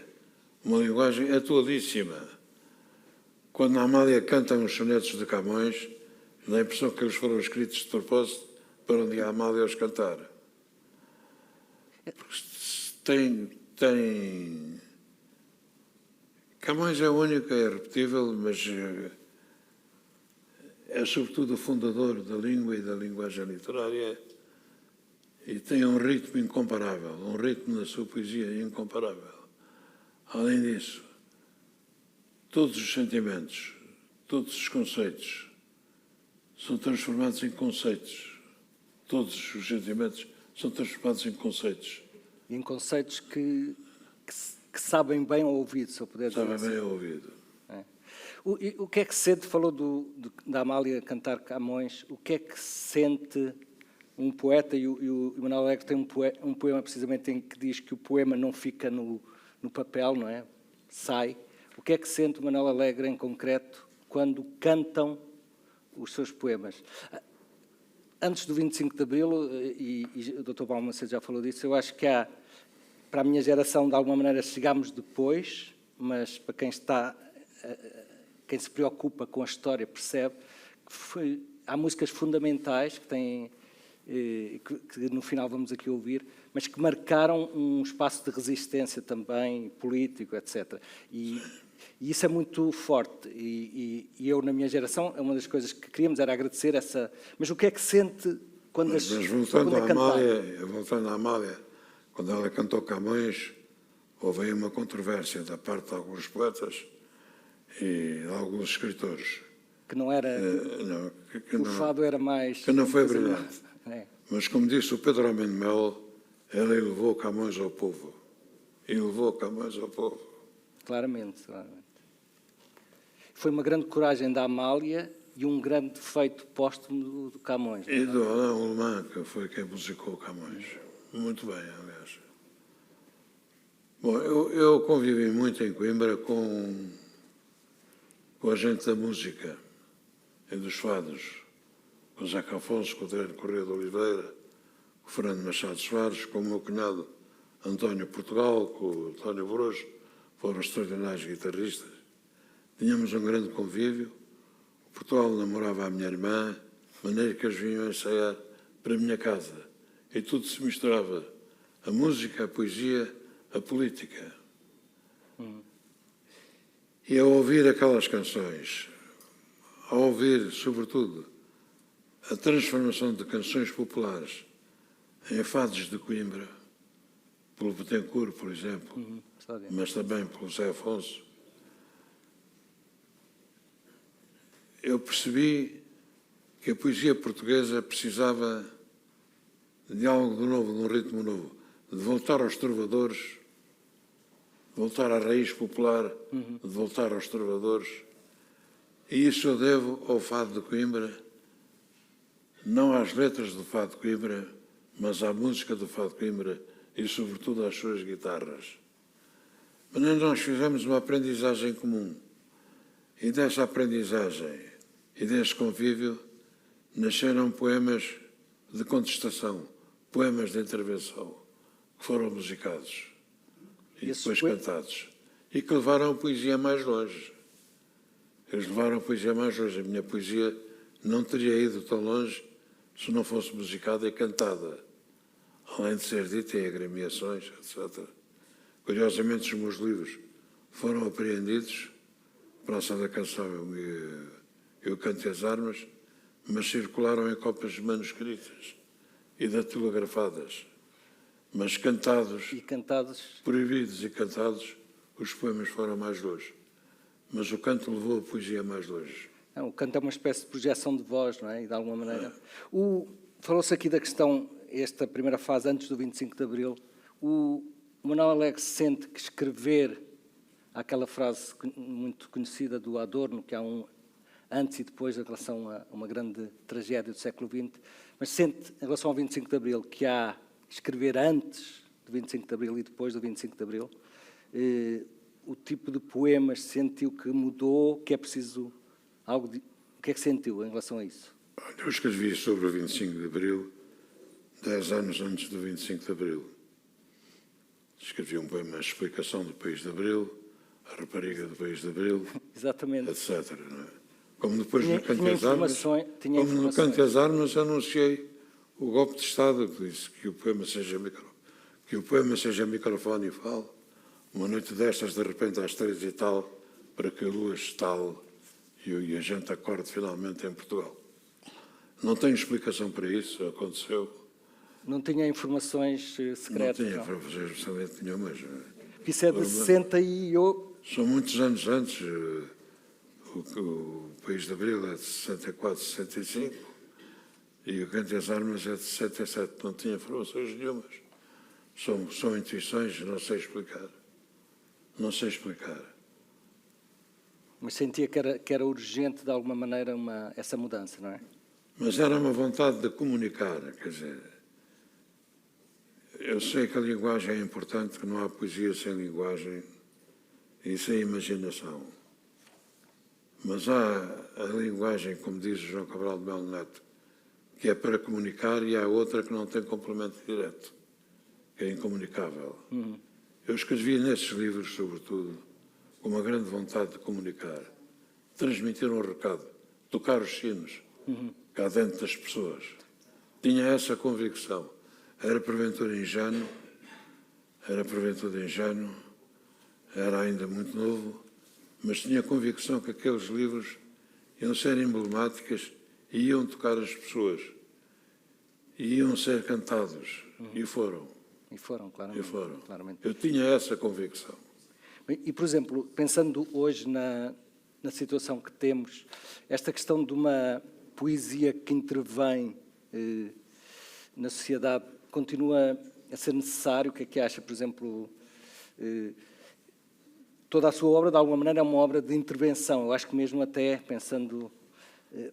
uma linguagem atualíssima. Quando a Amália canta uns sonetos de Camões, dá a impressão que eles foram escritos de propósito para um dia a Amália os cantar. Camões é único, é irrepetível, mas é sobretudo o fundador da língua e da linguagem literária e tem um ritmo incomparável, um ritmo na sua poesia incomparável. Além disso, todos os sentimentos, todos os conceitos são transformados em conceitos. Todos os sentimentos são transformados em conceitos. E em conceitos que sabem bem ao ouvido, se eu puder dizer Sabem assim. bem ao ouvido. É. O que é que sente, falou da Amália cantar Camões, o que é que sente um poeta, e o Manuel Alegre tem um poema precisamente em que diz que o poema não fica no papel, não é? Sai. O que é que sente o Manuel Alegre em concreto quando cantam os seus poemas? Antes do 25 de Abril, e o Dr. Paulo Macedo já falou disso, eu acho que para a minha geração, de alguma maneira, chegámos depois, mas para quem quem se preocupa com a história percebe que há músicas fundamentais que têm, que no final vamos aqui ouvir, mas que marcaram um espaço de resistência também, político, etc. E isso é muito forte. E eu, na minha geração, uma das coisas que queríamos era agradecer essa... Mas o que é que sente quando Mas voltando quando à Amália, quando ela cantou Camões, houve aí uma controvérsia da parte de alguns poetas e de alguns escritores. Que não era... o fado era mais... Que não foi brilhante. É. Mas, como disse o Pedro Homem de Melo, ela elevou Camões ao povo. Elevou Camões ao povo. Claramente. Foi uma grande coragem da Amália e um grande feito póstumo do Camões. E do Alain Ullmann, que foi quem musicou Camões. Muito bem, aliás. Bom, eu convivi muito em Coimbra com a gente da música e dos fados, com o Zeca Afonso, com o Adriano Correia de Oliveira, com o Fernando Machado Soares, com o meu cunhado António Portugal, com o António Brojo, foram extraordinários guitarristas. Tínhamos um grande convívio. O Portugal namorava a minha irmã, de maneira que eles vinham ensaiar para a minha casa. E tudo se misturava. A música, a poesia, a política. E ao ouvir aquelas canções, ao ouvir, sobretudo, a transformação de canções populares em fados de Coimbra, pelo Betancourt, por exemplo, mas também pelo Zé Afonso, eu percebi que a poesia portuguesa precisava de algo de novo, de um ritmo novo, de voltar aos trovadores, de voltar à raiz popular, de voltar aos trovadores. E isso eu devo ao fado de Coimbra, não às letras do fado de Coimbra, mas à música do fado de Coimbra e, sobretudo, às suas guitarras. Mas nós fizemos uma aprendizagem comum. E dessa aprendizagem e desse convívio nasceram poemas de contestação, poemas de intervenção, que foram musicados e depois cantados. E que levaram a poesia mais longe. Eles levaram a poesia mais longe. A minha poesia não teria ido tão longe se não fosse musicada e cantada. Além de ser dita em agremiações, etc. Curiosamente, os meus livros foram apreendidos, Praça da Canção e o Canto e as Armas, mas circularam em cópias manuscritas e datilografadas. Mas cantados, proibidos e cantados, os poemas foram mais longe. Mas o canto levou a poesia mais longe. Não, o canto é uma espécie de projeção de voz, não é? E de alguma maneira... Falou-se aqui da questão, esta primeira fase, antes do 25 de Abril, o Manuel Alegre sente que escrever aquela frase muito conhecida do Adorno, que há um antes e depois em relação a uma grande tragédia do século XX, mas sente, em relação ao 25 de Abril, que há escrever antes do 25 de Abril e depois do 25 de Abril, o tipo de poemas sentiu que mudou, que é preciso algo de... O que é que sentiu em relação a isso? Eu escrevi sobre o 25 de Abril 10 anos antes do 25 de Abril. Escrevi um poema, A Explicação do País de Abril, A Rapariga do País de Abril, Exatamente. etc. Não é? Como depois Tinha- no Canto tinha das Armas, informações- tinha como no informações. Canto das Armas anunciei o golpe de Estado, que disse que o poema seja microfone e fale. Uma noite destas, de repente, às 3 e tal, para que a lua estale e a gente acorde finalmente em Portugal. Não tenho explicação para isso, aconteceu. Não tinha informações secretas. Não tinha não? informação absolutamente nenhuma. Isso é de 60 e... São muitos anos antes. O País de Abril é de 64, 65 e o Canto das Armas é de 67. Não tinha informações nenhumas. São intuições, não sei explicar. Não sei explicar. Mas sentia que era urgente, de alguma maneira, essa mudança, não é? Mas era uma vontade de comunicar, quer dizer, eu sei que a linguagem é importante, que não há poesia sem linguagem e sem imaginação. Mas há a linguagem, como diz João Cabral de Melo Neto, que é para comunicar, e há outra que não tem complemento direto, que é incomunicável. Eu escrevi nesses livros, sobretudo, com uma grande vontade de comunicar, transmitir um recado, tocar os sinos, cá dentro das pessoas. Tinha essa convicção. Era porventura ingênuo, era ainda muito novo, mas tinha a convicção que aqueles livros iam ser emblemáticas e iam tocar as pessoas, e iam ser cantados, e foram. E foram, claramente. E foram. Claramente. Eu tinha essa convicção. E, por exemplo, pensando hoje na situação que temos, esta questão de uma poesia que intervém na sociedade continua a ser necessário? O que é que acha? Por exemplo, toda a sua obra, de alguma maneira, é uma obra de intervenção. Eu acho que mesmo até, pensando,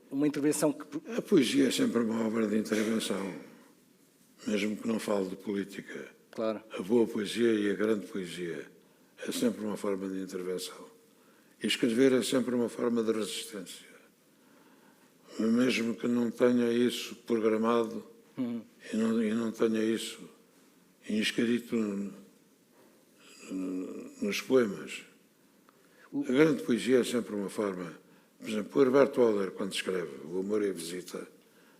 uma intervenção que... A poesia é sempre uma obra de intervenção, mesmo que não fale de política. Claro. A boa poesia e a grande poesia é sempre uma forma de intervenção. E escrever é sempre uma forma de resistência. Mesmo que não tenha isso programado e não tenha isso inscrito nos poemas. A grande poesia é sempre uma forma. Por exemplo, o Herberto Oller, quando escreve O Amor e a Visita,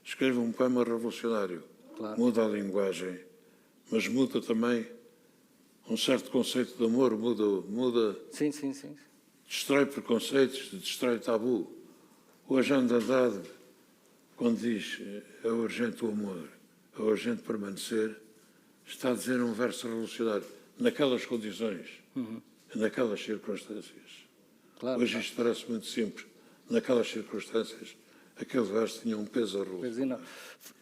escreve um poema revolucionário. Claro. Muda a linguagem, mas muda também um certo conceito de amor, muda, Sim. destrói preconceitos, destrói tabu. O Ajão de Andrade, quando diz é urgente o amor, é urgente permanecer, está a dizer um verso revolucionário, naquelas condições, naquelas circunstâncias. Claro. Hoje isto parece muito simples. Naquelas circunstâncias, aquele verso tinha um peso revolucionário.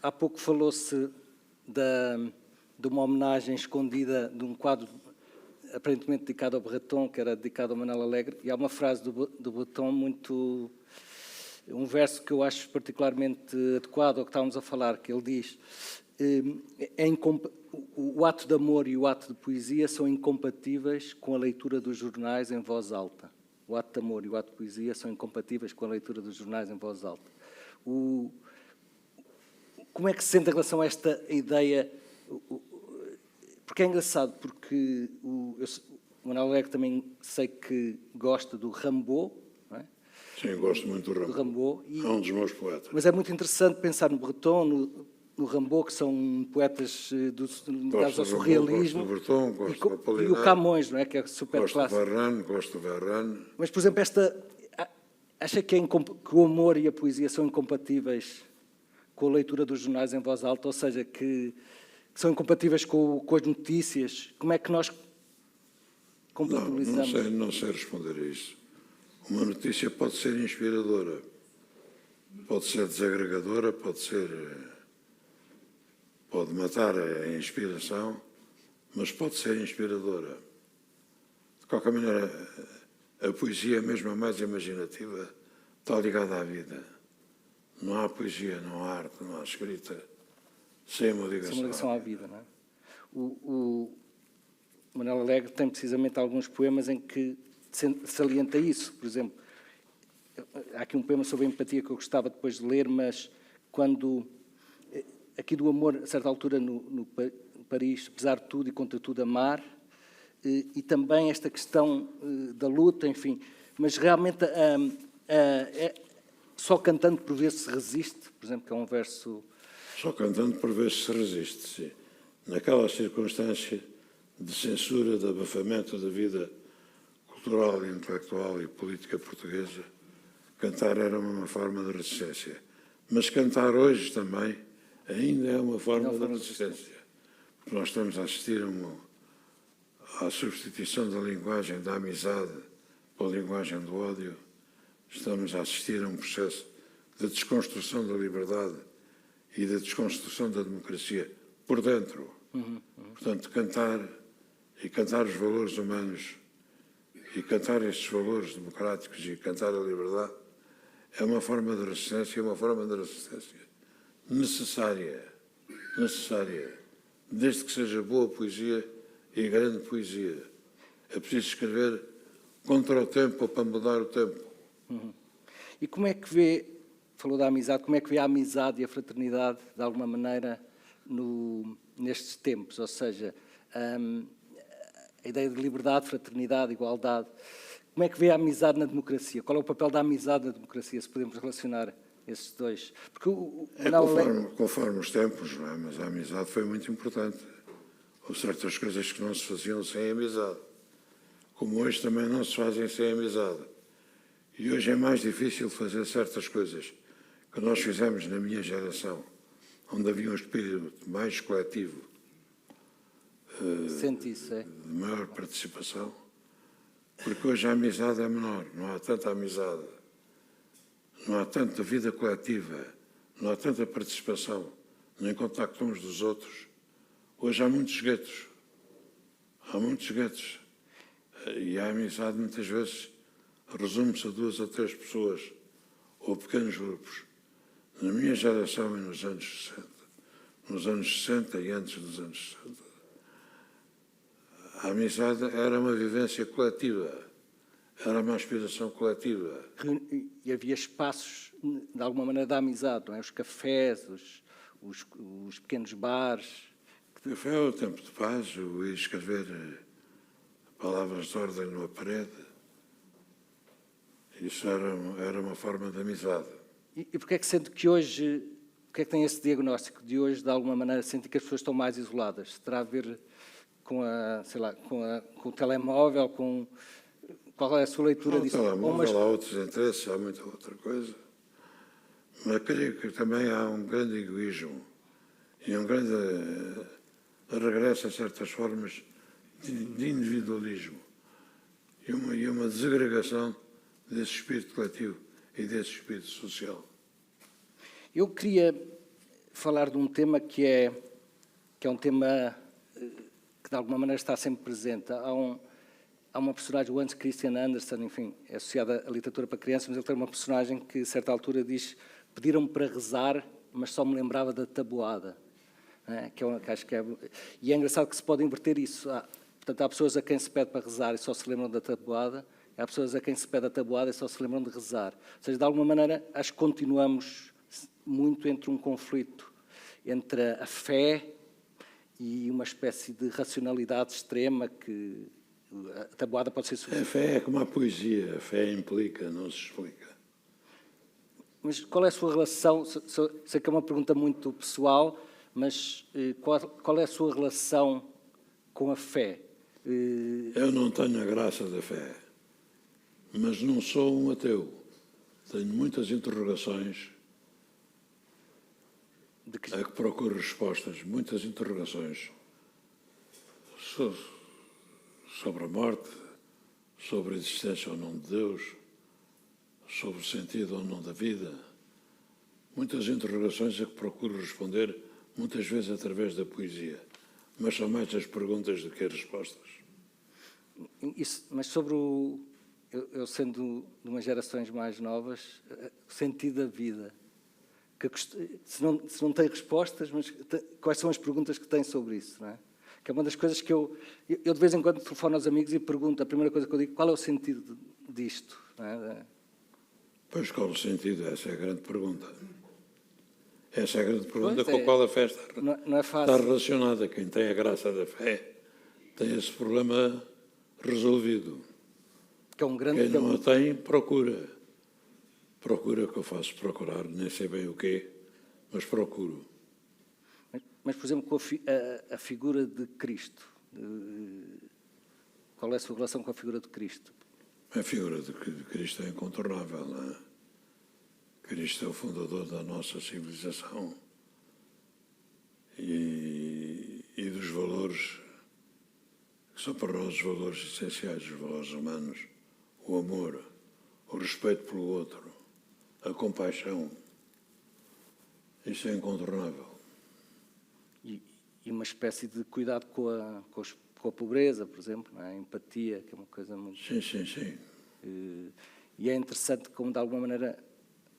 Há pouco falou-se de uma homenagem escondida de um quadro aparentemente dedicado ao Breton, que era dedicado ao Manuel Alegre, e há uma frase do Breton muito... um verso que eu acho particularmente adequado ao que estávamos a falar, que ele diz: o ato de amor e o ato de poesia são incompatíveis com a leitura dos jornais em voz alta. O ato de amor e o ato de poesia são incompatíveis com a leitura dos jornais em voz alta. Como é que se sente em relação a esta ideia? Porque é engraçado, porque o Manuel Alegre também sei que gosta do Rimbaud, não é? Sim, eu gosto muito do Rimbaud. É um dos meus poetas. Mas é muito interessante pensar no Breton, no Rimbaud, que são poetas ligados ao surrealismo. Gosto do Breton, gosto do Apollinaire. E o Camões, não é? Que é super clássico. Gosto do Varane. Mas, por exemplo, acha que o amor e a poesia são incompatíveis com a leitura dos jornais em voz alta, ou seja, que são incompatíveis com as notícias? Como é que nós compatibilizamos? Não sei responder a isso. Uma notícia pode ser inspiradora, pode ser desagregadora, pode matar a inspiração, mas pode ser inspiradora. De qualquer maneira, a poesia, mesmo a mais imaginativa, está ligada à vida. Não há poesia, não há arte, não há escrita sem uma ligação à vida, não é? O Manuel Alegre tem precisamente alguns poemas em que salienta isso. Por exemplo, há aqui um poema sobre a empatia que eu gostava depois de ler, mas quando, aqui do amor, a certa altura no Paris, apesar de tudo e contra tudo amar, e também esta questão da luta, enfim. Mas realmente só cantando por ver se resiste, por exemplo, que é um verso... Só cantando por ver se resiste, sim. Naquela circunstância de censura, de abafamento da vida cultural, intelectual e política portuguesa, cantar era uma forma de resistência. Mas cantar hoje também ainda é uma forma de resistência. Porque nós estamos a assistir à substituição da linguagem da amizade pela linguagem do ódio. Estamos a assistir a um processo de desconstrução da liberdade e da desconstrução da democracia por dentro. Portanto, cantar os valores humanos e cantar estes valores democráticos e cantar a liberdade é uma forma de resistência, necessária, desde que seja boa poesia e grande poesia. É preciso escrever contra o tempo ou para mudar o tempo. E como é que vê, falou da amizade, como é que vê a amizade e a fraternidade, de alguma maneira, nestes tempos? Ou seja, a ideia de liberdade, fraternidade, igualdade. Como é que vê a amizade na democracia? Qual é o papel da amizade na democracia, se podemos relacionar esses dois? Porque conforme os tempos, não é? Mas a amizade foi muito importante. Houve certas coisas que não se faziam sem amizade, como hoje também não se fazem sem amizade. E hoje é mais difícil fazer certas coisas que nós fizemos na minha geração, onde havia um espírito mais coletivo, sente isso, é? de maior participação, porque hoje a amizade é menor, não há tanta amizade, não há tanta vida coletiva, não há tanta participação, nem contacto uns dos outros. Hoje há muitos guetos, e a amizade muitas vezes resume-se a 2 a 3 pessoas, ou pequenos grupos. Na minha geração e nos anos 60 e antes dos anos 60, a amizade era uma vivência coletiva, era uma aspiração coletiva. E havia espaços, de alguma maneira, da amizade, não é? Os cafés, os pequenos bares. O café é o tempo de paz, o ir escrever palavras de ordem numa parede. Isso era uma forma de amizade. E porquê é que sente que hoje, porquê é que tem esse diagnóstico de hoje, de alguma maneira, sente que as pessoas estão mais isoladas? Terá a ver com o telemóvel, qual é a sua leitura disso? No telemóvel há outros interesses, há muita outra coisa. Mas creio que também há um grande egoísmo e um grande regresso a certas formas de individualismo e uma desagregação desse espírito coletivo e desse espírito social. Eu queria falar de um tema que é um tema que de alguma maneira está sempre presente. Há uma personagem, o Hans Christian Andersen, enfim, é associada à literatura para crianças, mas ele tem uma personagem que, a certa altura, diz: pediram-me para rezar, mas só me lembrava da tabuada. Que acho que é... E é engraçado que se pode inverter isso. Portanto, há pessoas a quem se pede para rezar e só se lembram da tabuada, e há pessoas a quem se pede a tabuada e só se lembram de rezar. Ou seja, de alguma maneira, acho que continuamos muito entre um conflito entre a fé e uma espécie de racionalidade extrema que a tabuada pode ser... A fé é como a poesia, a fé implica, não se explica. Mas qual é a sua relação, sei que é uma pergunta muito pessoal, mas qual é a sua relação com a fé? Eu não tenho a graça da fé, mas não sou um ateu. Tenho muitas interrogações a que procuro respostas, muitas interrogações sobre a morte, sobre a existência ou não de Deus, sobre o sentido ou não da vida. Muitas interrogações a que procuro responder, muitas vezes através da poesia, mas são mais as perguntas do que as respostas. Mas sobre eu sendo de umas gerações mais novas, o sentido da vida, que se não tem respostas, mas quais são as perguntas que tem sobre isso, não é? Que é uma das coisas que eu de vez em quando telefono aos amigos e pergunto, a primeira coisa que eu digo: qual é o sentido disto? Não é? Pois, qual o sentido? Essa é a grande pergunta. Essa é a grande pergunta com a qual a fé não é fácil. Está relacionada. Quem tem a graça da fé tem esse problema resolvido. Que é um grande... Quem não a tem, procura. Procura, que eu faço procurar, nem sei bem o quê, mas procuro. Mas, por exemplo, com a figura de Cristo, qual é a sua relação com a figura de Cristo? A figura de Cristo é incontornável, não é? Cristo é o fundador da nossa civilização e dos valores que são para nós os valores essenciais, os valores humanos, o amor, o respeito pelo outro, a compaixão. Isso é incontornável. E uma espécie de cuidado com a pobreza, por exemplo, não é? A empatia, que é uma coisa muito... Sim. E é interessante como, de alguma maneira,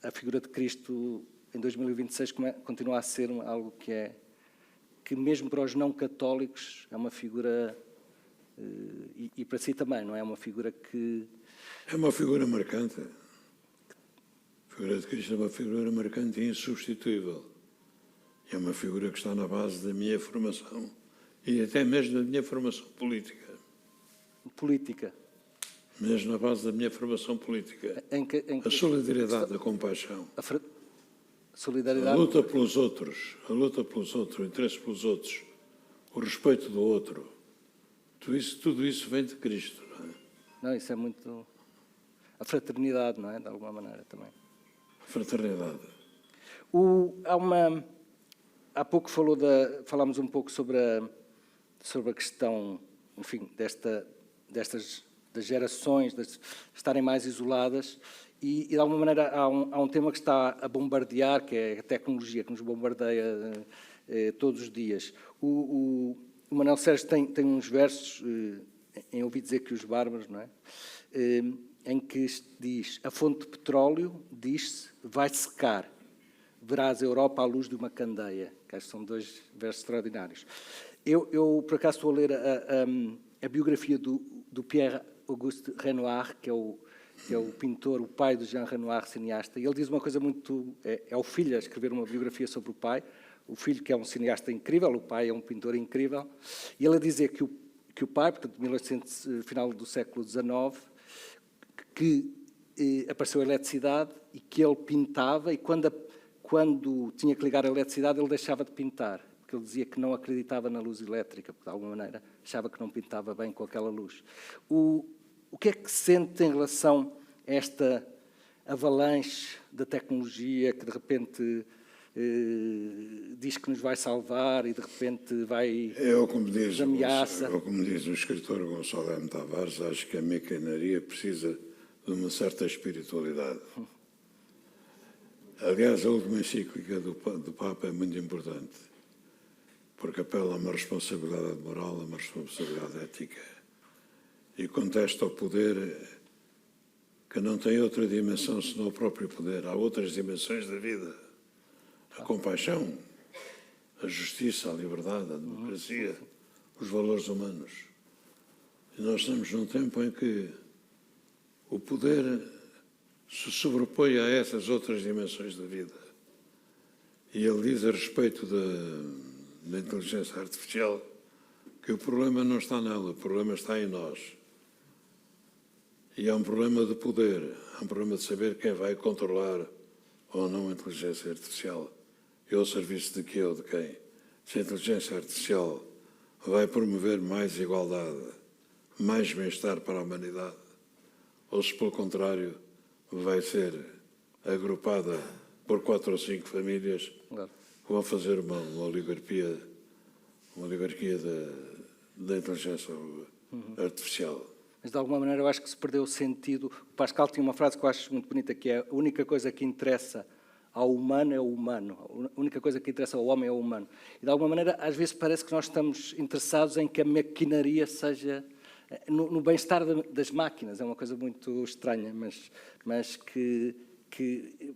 a figura de Cristo, em 2026, continua a ser algo que mesmo para os não católicos, é uma figura, e para si também, não é? Uma figura que... É uma figura marcante. A figura de Cristo é uma figura marcante e insubstituível. É uma figura que está na base da minha formação e até mesmo da minha formação política. Política. Mesmo na base da minha formação política. A solidariedade, a compaixão. Solidariedade. A luta pelos outros, o interesse pelos outros, o respeito do outro. Tudo isso vem de Cristo, não é? Não, isso é muito... A fraternidade, não é? De alguma maneira também. A fraternidade. Há pouco falámos um pouco sobre a questão, enfim, das gerações, de estarem mais isoladas, e de alguma maneira há um tema que está a bombardear, que é a tecnologia, que nos bombardeia todos os dias. O Manuel Sérgio tem uns versos, em Ouvi Dizer que os Bárbaros, não é? Em que diz: a fonte de petróleo, diz-se, vai secar, verás a Europa à luz de uma candeia. Que acho que são dois versos extraordinários. Eu por acaso, estou a ler a biografia do Pierre-Auguste Renoir, que é o pintor, o pai do Jean Renoir, cineasta, e ele diz uma coisa muito... É o filho a escrever uma biografia sobre o pai, o filho que é um cineasta incrível, o pai é um pintor incrível, e ele a dizer que o pai, portanto, 1800, final do século XIX, que apareceu a eletricidade e que ele pintava, e quando tinha que ligar a eletricidade ele deixava de pintar, porque ele dizia que não acreditava na luz elétrica, porque de alguma maneira achava que não pintava bem com aquela luz. O que é que sente em relação a esta avalanche da tecnologia que de repente diz que nos vai salvar e de repente vai nos ameaça? Como diz o escritor Gonçalo M. Tavares, acho que a maquinaria precisa de uma certa espiritualidade. Aliás, a última encíclica do Papa é muito importante, porque apela a uma responsabilidade moral, a uma responsabilidade ética, e contesta o poder que não tem outra dimensão senão o próprio poder. Há outras dimensões da vida: a compaixão, a justiça, a liberdade, a democracia, os valores humanos. E nós estamos num tempo em que o poder se sobrepõe a essas outras dimensões da vida. E ele diz a respeito da inteligência artificial que o problema não está nela, o problema está em nós. E é um problema de poder, é um problema de saber quem vai controlar ou não a inteligência artificial. E ao serviço de quê ou de quem? Se a inteligência artificial vai promover mais igualdade, mais bem-estar para a humanidade, ou se, pelo contrário, vai ser agrupada por 4 ou 5 famílias que vão fazer uma oligarquia da inteligência artificial. Mas, de alguma maneira, eu acho que se perdeu o sentido. O Pascal tinha uma frase que eu acho muito bonita, que é: a única coisa que interessa ao humano é o humano. A única coisa que interessa ao homem é o humano. E, de alguma maneira, às vezes parece que nós estamos interessados em que a maquinaria seja... no bem-estar das máquinas. É uma coisa muito estranha, mas que,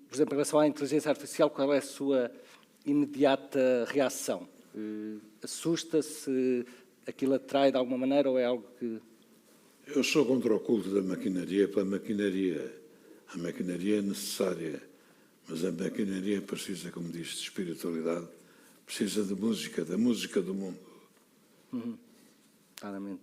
por exemplo, em relação à inteligência artificial, qual é a sua imediata reação? Assusta-se? Aquilo atrai de alguma maneira ou é algo que... Eu sou contra o culto da maquinaria pela maquinaria. A maquinaria é necessária, mas a maquinaria precisa, como diz, de espiritualidade, precisa de música, da música do mundo. Claramente.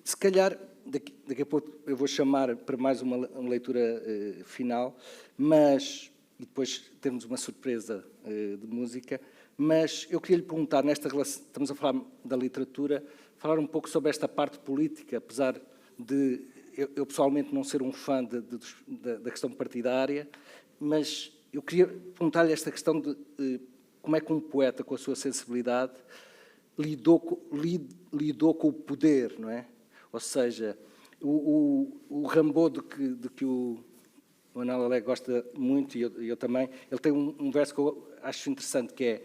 se calhar, daqui a pouco eu vou chamar para mais uma leitura final, mas, e depois termos uma surpresa de música, mas eu queria lhe perguntar, nesta relação, estamos a falar da literatura, falar um pouco sobre esta parte política, apesar de eu pessoalmente não ser um fã da questão partidária, mas eu queria perguntar-lhe esta questão de como é que um poeta, com a sua sensibilidade, lidou com o poder, não é? Ou seja, o Rimbaud, de que o Manuel Alegre gosta muito, e eu também, ele tem um verso que eu acho interessante, que é: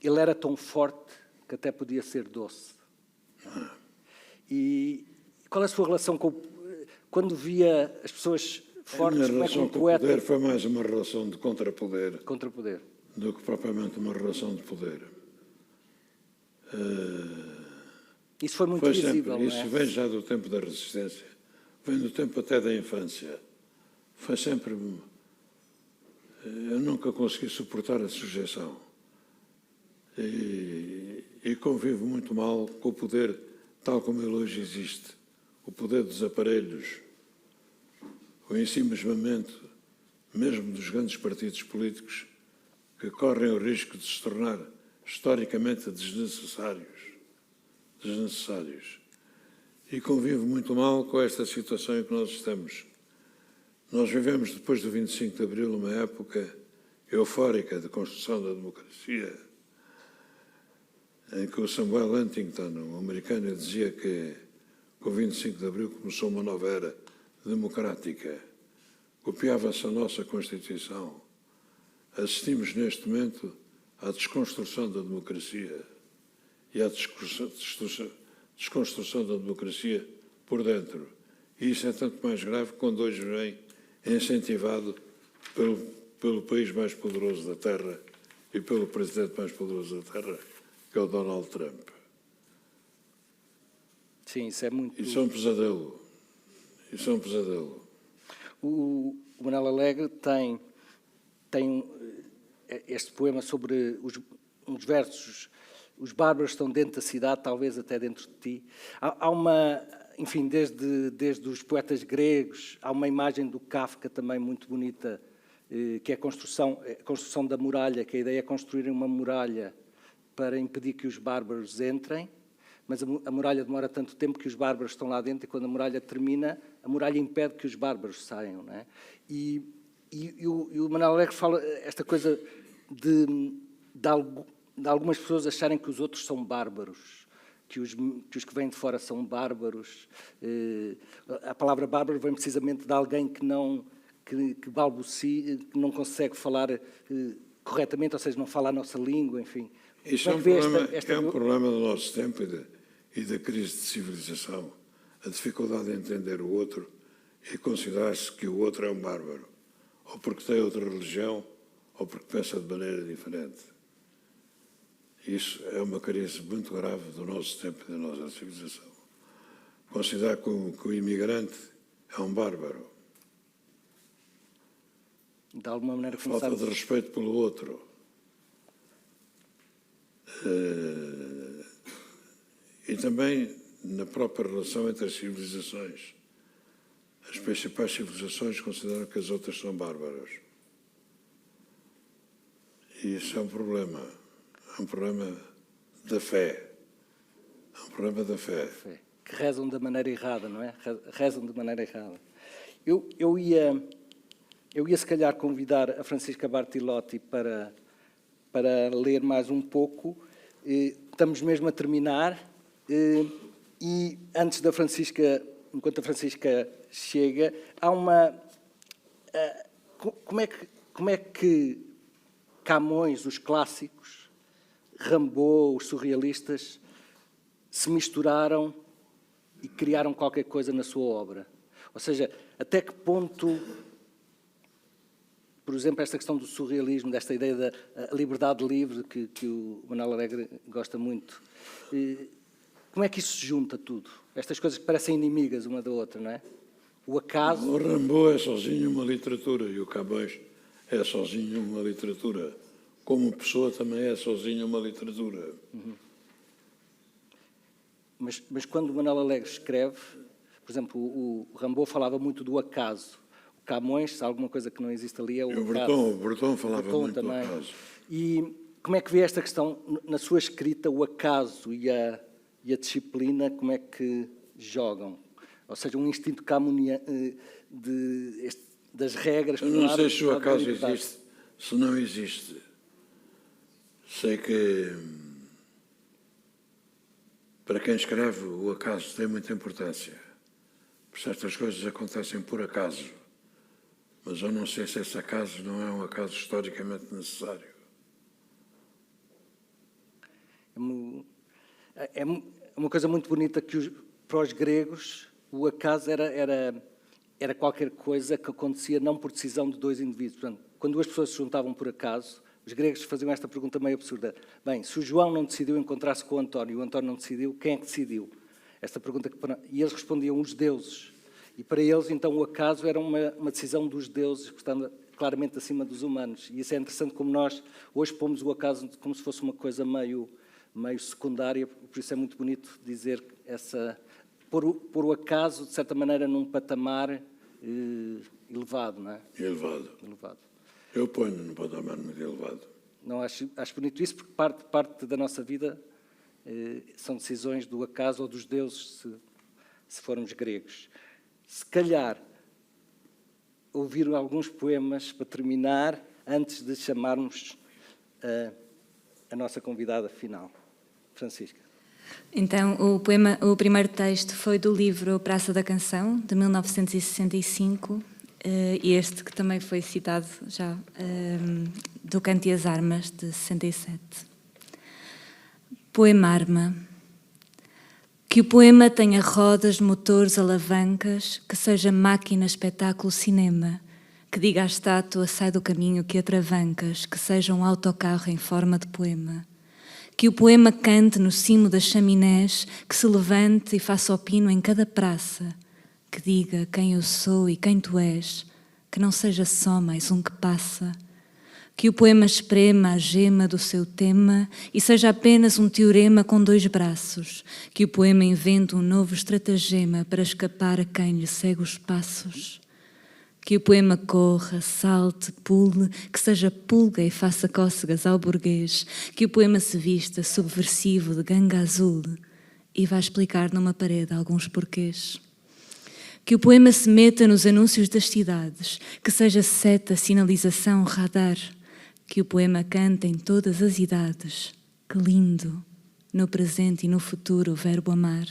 ele era tão forte que até podia ser doce. E qual é a sua relação com quando via as pessoas fortes? A minha relação com o poeta... poder foi mais uma relação de contrapoder, do que propriamente uma relação de poder. Isso foi muito Foi visível, sempre, não é? isso vem já do tempo da resistência, vem do tempo até da infância. Foi sempre... Eu nunca consegui suportar a sujeição. E convivo muito mal com o poder tal como ele hoje existe. O poder dos aparelhos, o ensimismamento, mesmo dos grandes partidos políticos, que correm o risco de se tornar historicamente desnecessários. E convivo muito mal com esta situação em que nós estamos. Nós vivemos, depois do 25 de Abril, uma época eufórica de construção da democracia, em que o Samuel Huntington, um americano, dizia que com o 25 de Abril começou uma nova era democrática. Copiava-se a nossa Constituição. Assistimos neste momento à desconstrução da democracia e à desconstrução da democracia por dentro. E isso é tanto mais grave quando hoje vem incentivado pelo país mais poderoso da Terra e pelo presidente mais poderoso da Terra, que é o Donald Trump. Sim, isso é muito... Isso é um pesadelo. Isso é um pesadelo. O Manuel Alegre tem este poema sobre uns versos: os bárbaros estão dentro da cidade, talvez até dentro de ti. Há uma... Enfim, desde os poetas gregos, há uma imagem do Kafka também muito bonita, que é a construção da muralha, que a ideia é construir uma muralha para impedir que os bárbaros entrem, mas a muralha demora tanto tempo que os bárbaros estão lá dentro, e quando a muralha termina, a muralha impede que os bárbaros saiam, não é? E o Manuel Alegre fala esta coisa de algumas pessoas acharem que os outros são bárbaros, que os que vêm de fora são bárbaros. A palavra bárbaro vem precisamente de alguém que balbucia, que não consegue falar corretamente, ou seja, não fala a nossa língua, enfim. Isso é um problema do nosso tempo e da crise de civilização. A dificuldade de entender o outro e considerar-se que o outro é um bárbaro, ou porque tem outra religião, ou porque pensa de maneira diferente. Isso é uma crise muito grave do nosso tempo e da nossa civilização. Considerar que o imigrante é um bárbaro. De alguma maneira Falta de respeito pelo outro. E também na própria relação entre as civilizações. As principais civilizações consideram que as outras são bárbaras. E isso é um problema. É um problema da fé. É um problema da fé. Que rezam da maneira errada, não é? Rezam de maneira errada. Eu ia se calhar convidar a Francisca Bartilotti para ler mais um pouco. Estamos mesmo a terminar. E antes da Francisca, enquanto a Francisca chega, há uma... Como é que Camões, os clássicos, Rimbaud, os surrealistas, se misturaram e criaram qualquer coisa na sua obra? Ou seja, até que ponto, por exemplo, esta questão do surrealismo, desta ideia da liberdade livre, que o Manuel Alegre gosta muito, como é que isso se junta tudo? Estas coisas que parecem inimigas uma da outra, não é? O acaso... O Rimbaud é sozinho uma literatura e o Camões é sozinho uma literatura. Como pessoa também é sozinho uma literatura. Mas quando o Manuel Alegre escreve, por exemplo, o Rimbaud falava muito do acaso. O Camões, se há alguma coisa que não existe ali, é o acaso. O Breton falava Breton muito também. do acaso. E como é que vê esta questão, na sua escrita, o acaso e a disciplina, como é que jogam? Ou seja, um instinto camoniano das regras... Eu não sei se o acaso existe, se não existe. Sei que, para quem escreve, o acaso tem muita importância. Certas coisas acontecem por acaso, mas eu não sei se esse acaso não é um acaso historicamente necessário. É uma coisa muito bonita que, para os gregos, o acaso era qualquer coisa que acontecia não por decisão de dois indivíduos. Portanto, quando duas pessoas se juntavam por acaso, os gregos faziam esta pergunta meio absurda. Bem, se o João não decidiu encontrar-se com o António e o António não decidiu, quem é que decidiu? Esta pergunta e eles respondiam os deuses. E para eles, então, o acaso era uma decisão dos deuses, portanto, claramente acima dos humanos. E isso é interessante como nós hoje pomos o acaso como se fosse uma coisa meio secundária, por isso é muito bonito dizer pôr o acaso, de certa maneira, num patamar elevado, não é? Elevado. Eu ponho num patamar muito elevado. Não, acho bonito isso, porque parte da nossa vida são decisões do acaso ou dos deuses, se formos gregos. Se calhar, ouvir alguns poemas para terminar, antes de chamarmos a nossa convidada final. Francisca. Então, o primeiro texto foi do livro Praça da Canção, de 1965, e este que também foi citado já, do Canto e as Armas, de 67. Poema-arma. Que o poema tenha rodas, motores, alavancas, que seja máquina, espetáculo, cinema, que diga à estátua, sai do caminho que atravancas, que seja um autocarro em forma de poema. Que o poema cante no cimo das chaminés, que se levante e faça o pino em cada praça, que diga quem eu sou e quem tu és, que não seja só mais um que passa. Que o poema esprema a gema do seu tema e seja apenas um teorema com dois braços. Que o poema invente um novo estratagema para escapar a quem lhe segue os passos. Que o poema corra, salte, pule, que seja pulga e faça cócegas ao burguês. Que o poema se vista subversivo de ganga azul e vá explicar numa parede alguns porquês. Que o poema se meta nos anúncios das cidades, que seja seta, sinalização, radar. Que o poema cante em todas as idades. Que lindo, no presente e no futuro, o verbo amar.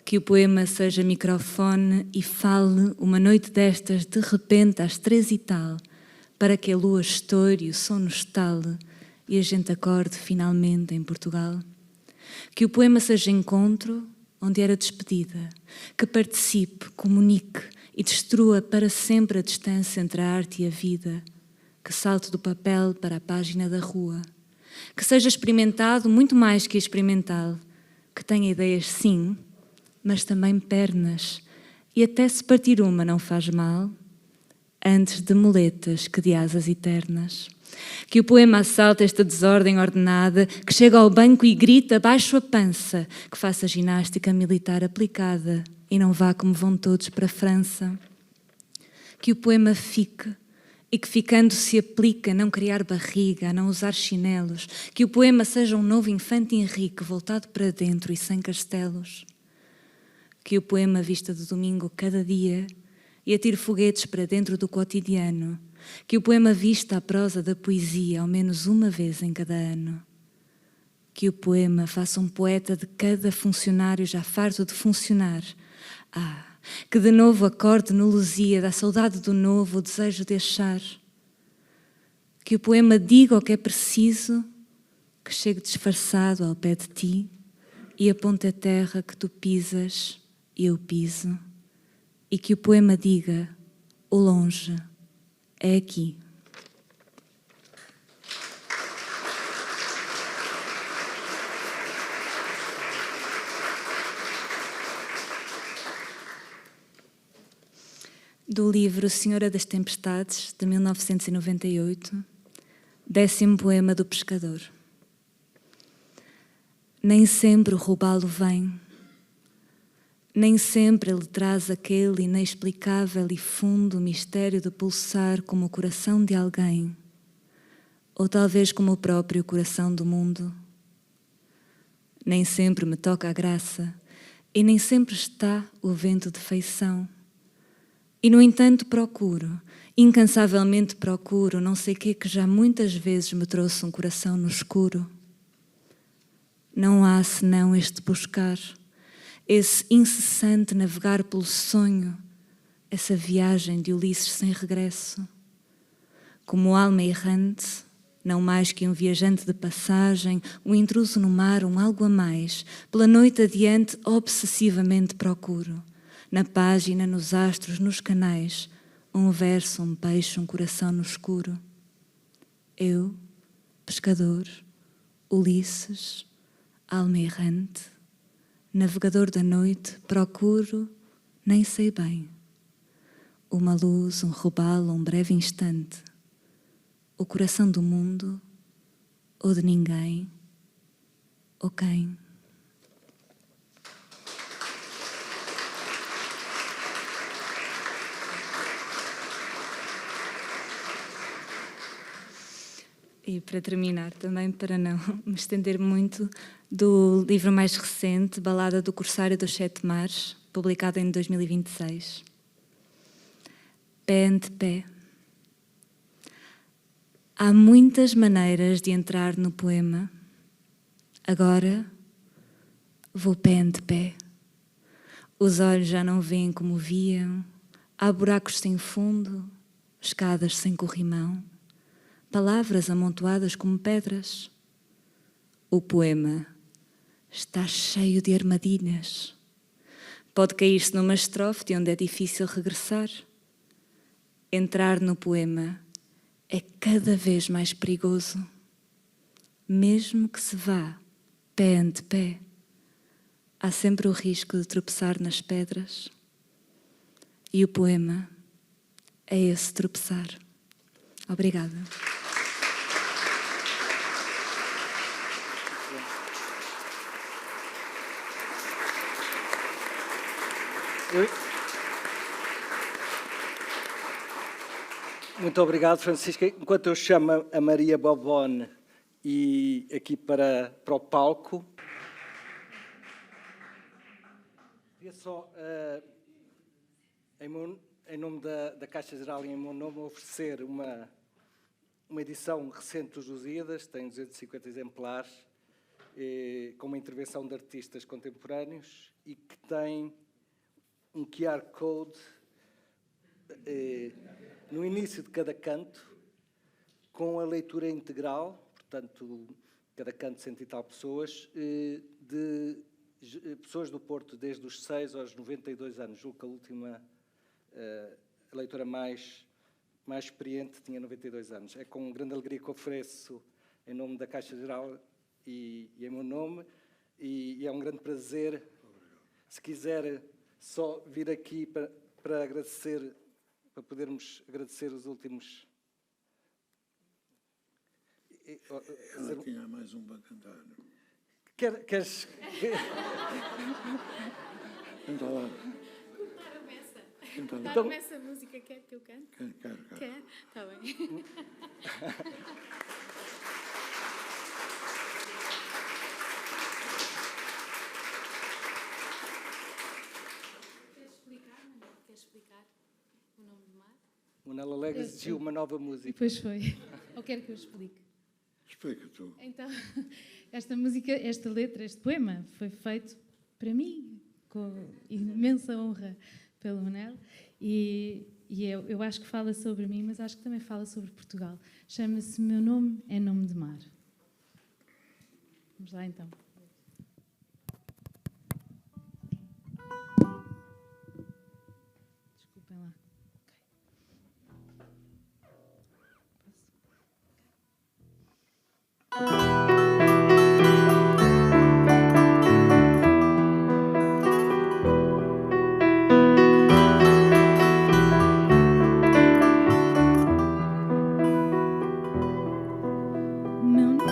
Que o poema seja microfone e fale uma noite destas, de repente, às 3 e tal, para que a lua estoure e o sono estale e a gente acorde finalmente em Portugal. Que o poema seja encontro onde era despedida, que participe, comunique e destrua para sempre a distância entre a arte e a vida, que salte do papel para a página da rua, que seja experimentado muito mais que experimental, que tenha ideias sim, mas também pernas, e até se partir uma não faz mal, antes de muletas que de asas eternas. Que o poema assalte esta desordem ordenada, que chega ao banco e grita baixo a pança, que faça ginástica militar aplicada e não vá como vão todos para a França. Que o poema fique e que ficando se aplique a não criar barriga, a não usar chinelos. Que o poema seja um novo infante Henrique voltado para dentro e sem castelos. Que o poema vista de domingo cada dia e atire foguetes para dentro do cotidiano. Que o poema vista a prosa da poesia ao menos uma vez em cada ano. Que o poema faça um poeta de cada funcionário já farto de funcionar. Que de novo acorde no Luzia da saudade do novo, o desejo de achar. Que o poema diga o que é preciso, que chegue disfarçado ao pé de ti e aponte a terra que tu pisas e eu piso. E que o poema diga, o longe é aqui. Do livro Senhora das Tempestades, de 1998, 10º poema do pescador. Nem sempre o roubá-lo vem. Nem sempre ele traz aquele inexplicável e fundo mistério de pulsar como o coração de alguém, ou talvez como o próprio coração do mundo. Nem sempre me toca a graça, e nem sempre está o vento de feição. E, no entanto, procuro, incansavelmente procuro, não sei que já muitas vezes me trouxe um coração no escuro. Não há senão este buscar, esse incessante navegar pelo sonho, essa viagem de Ulisses sem regresso. Como alma errante, não mais que um viajante de passagem, um intruso no mar, um algo a mais, pela noite adiante obsessivamente procuro, na página, nos astros, nos canais, um verso, um peixe, um coração no escuro. Eu, pescador, Ulisses, alma errante, navegador da noite, procuro, nem sei bem, uma luz, um robalo, um breve instante, o coração do mundo, ou de ninguém, ou quem? E para terminar, também para não me estender muito, do livro mais recente, Balada do Corsário dos Sete Mares, publicado em 2026. Pé ante pé. Há muitas maneiras de entrar no poema. Agora vou pé ante pé. Os olhos já não veem como viam. Há buracos sem fundo, escadas sem corrimão, palavras amontoadas como pedras. O poema está cheio de armadilhas. Pode cair-se numa estrofe de onde é difícil regressar. Entrar no poema é cada vez mais perigoso. Mesmo que se vá pé ante pé, há sempre o risco de tropeçar nas pedras. E o poema é esse tropeçar. Obrigada. Muito obrigado, Francisca. Enquanto eu chamo a Maria Bobone e aqui para o palco, queria só, em nome da Caixa Geral e em meu nome, oferecer uma edição recente dos Lusíadas, tem 250 exemplares, com uma intervenção de artistas contemporâneos e que tem um QR Code no início de cada canto, com a leitura integral, portanto, cada canto 100 e tal pessoas, de pessoas do Porto desde os 6 aos 92 anos. Julgo que a última a leitora mais experiente tinha 92 anos. É com grande alegria que ofereço em nome da Caixa Geral e em meu nome, e é um grande prazer. Obrigado. Se quiser só vir aqui para agradecer, para podermos agradecer os últimos... Ela tinha mais um para cantar. Queres... Canta lá. Então, Então, essa música quer que eu cante? Quero. Quer? Está bem. Queres explicar o nome do mar? O Nela Alegre exigiu uma nova música. Pois foi. Ou quer que eu explique? Explica tu. Então, esta música, esta letra, este poema foi feito para mim, com imensa honra pelo Manel, e eu acho que fala sobre mim, mas acho que também fala sobre Portugal. Chama-se Meu Nome é Nome de Mar. Vamos lá então. Desculpem lá. Meu nome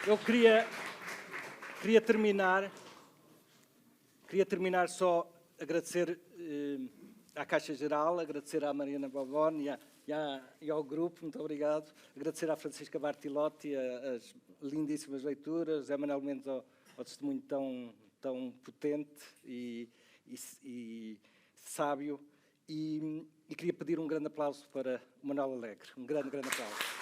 Eu queria terminar só agradecer à Caixa Geral, agradecer à Mariana Bobone e ao grupo, muito obrigado. Agradecer à Francisca Bartilotti as lindíssimas leituras, a Manuel Mendes ao testemunho tão potente e sábio. E queria pedir um grande aplauso para o Manuel Alegre. Um grande aplauso.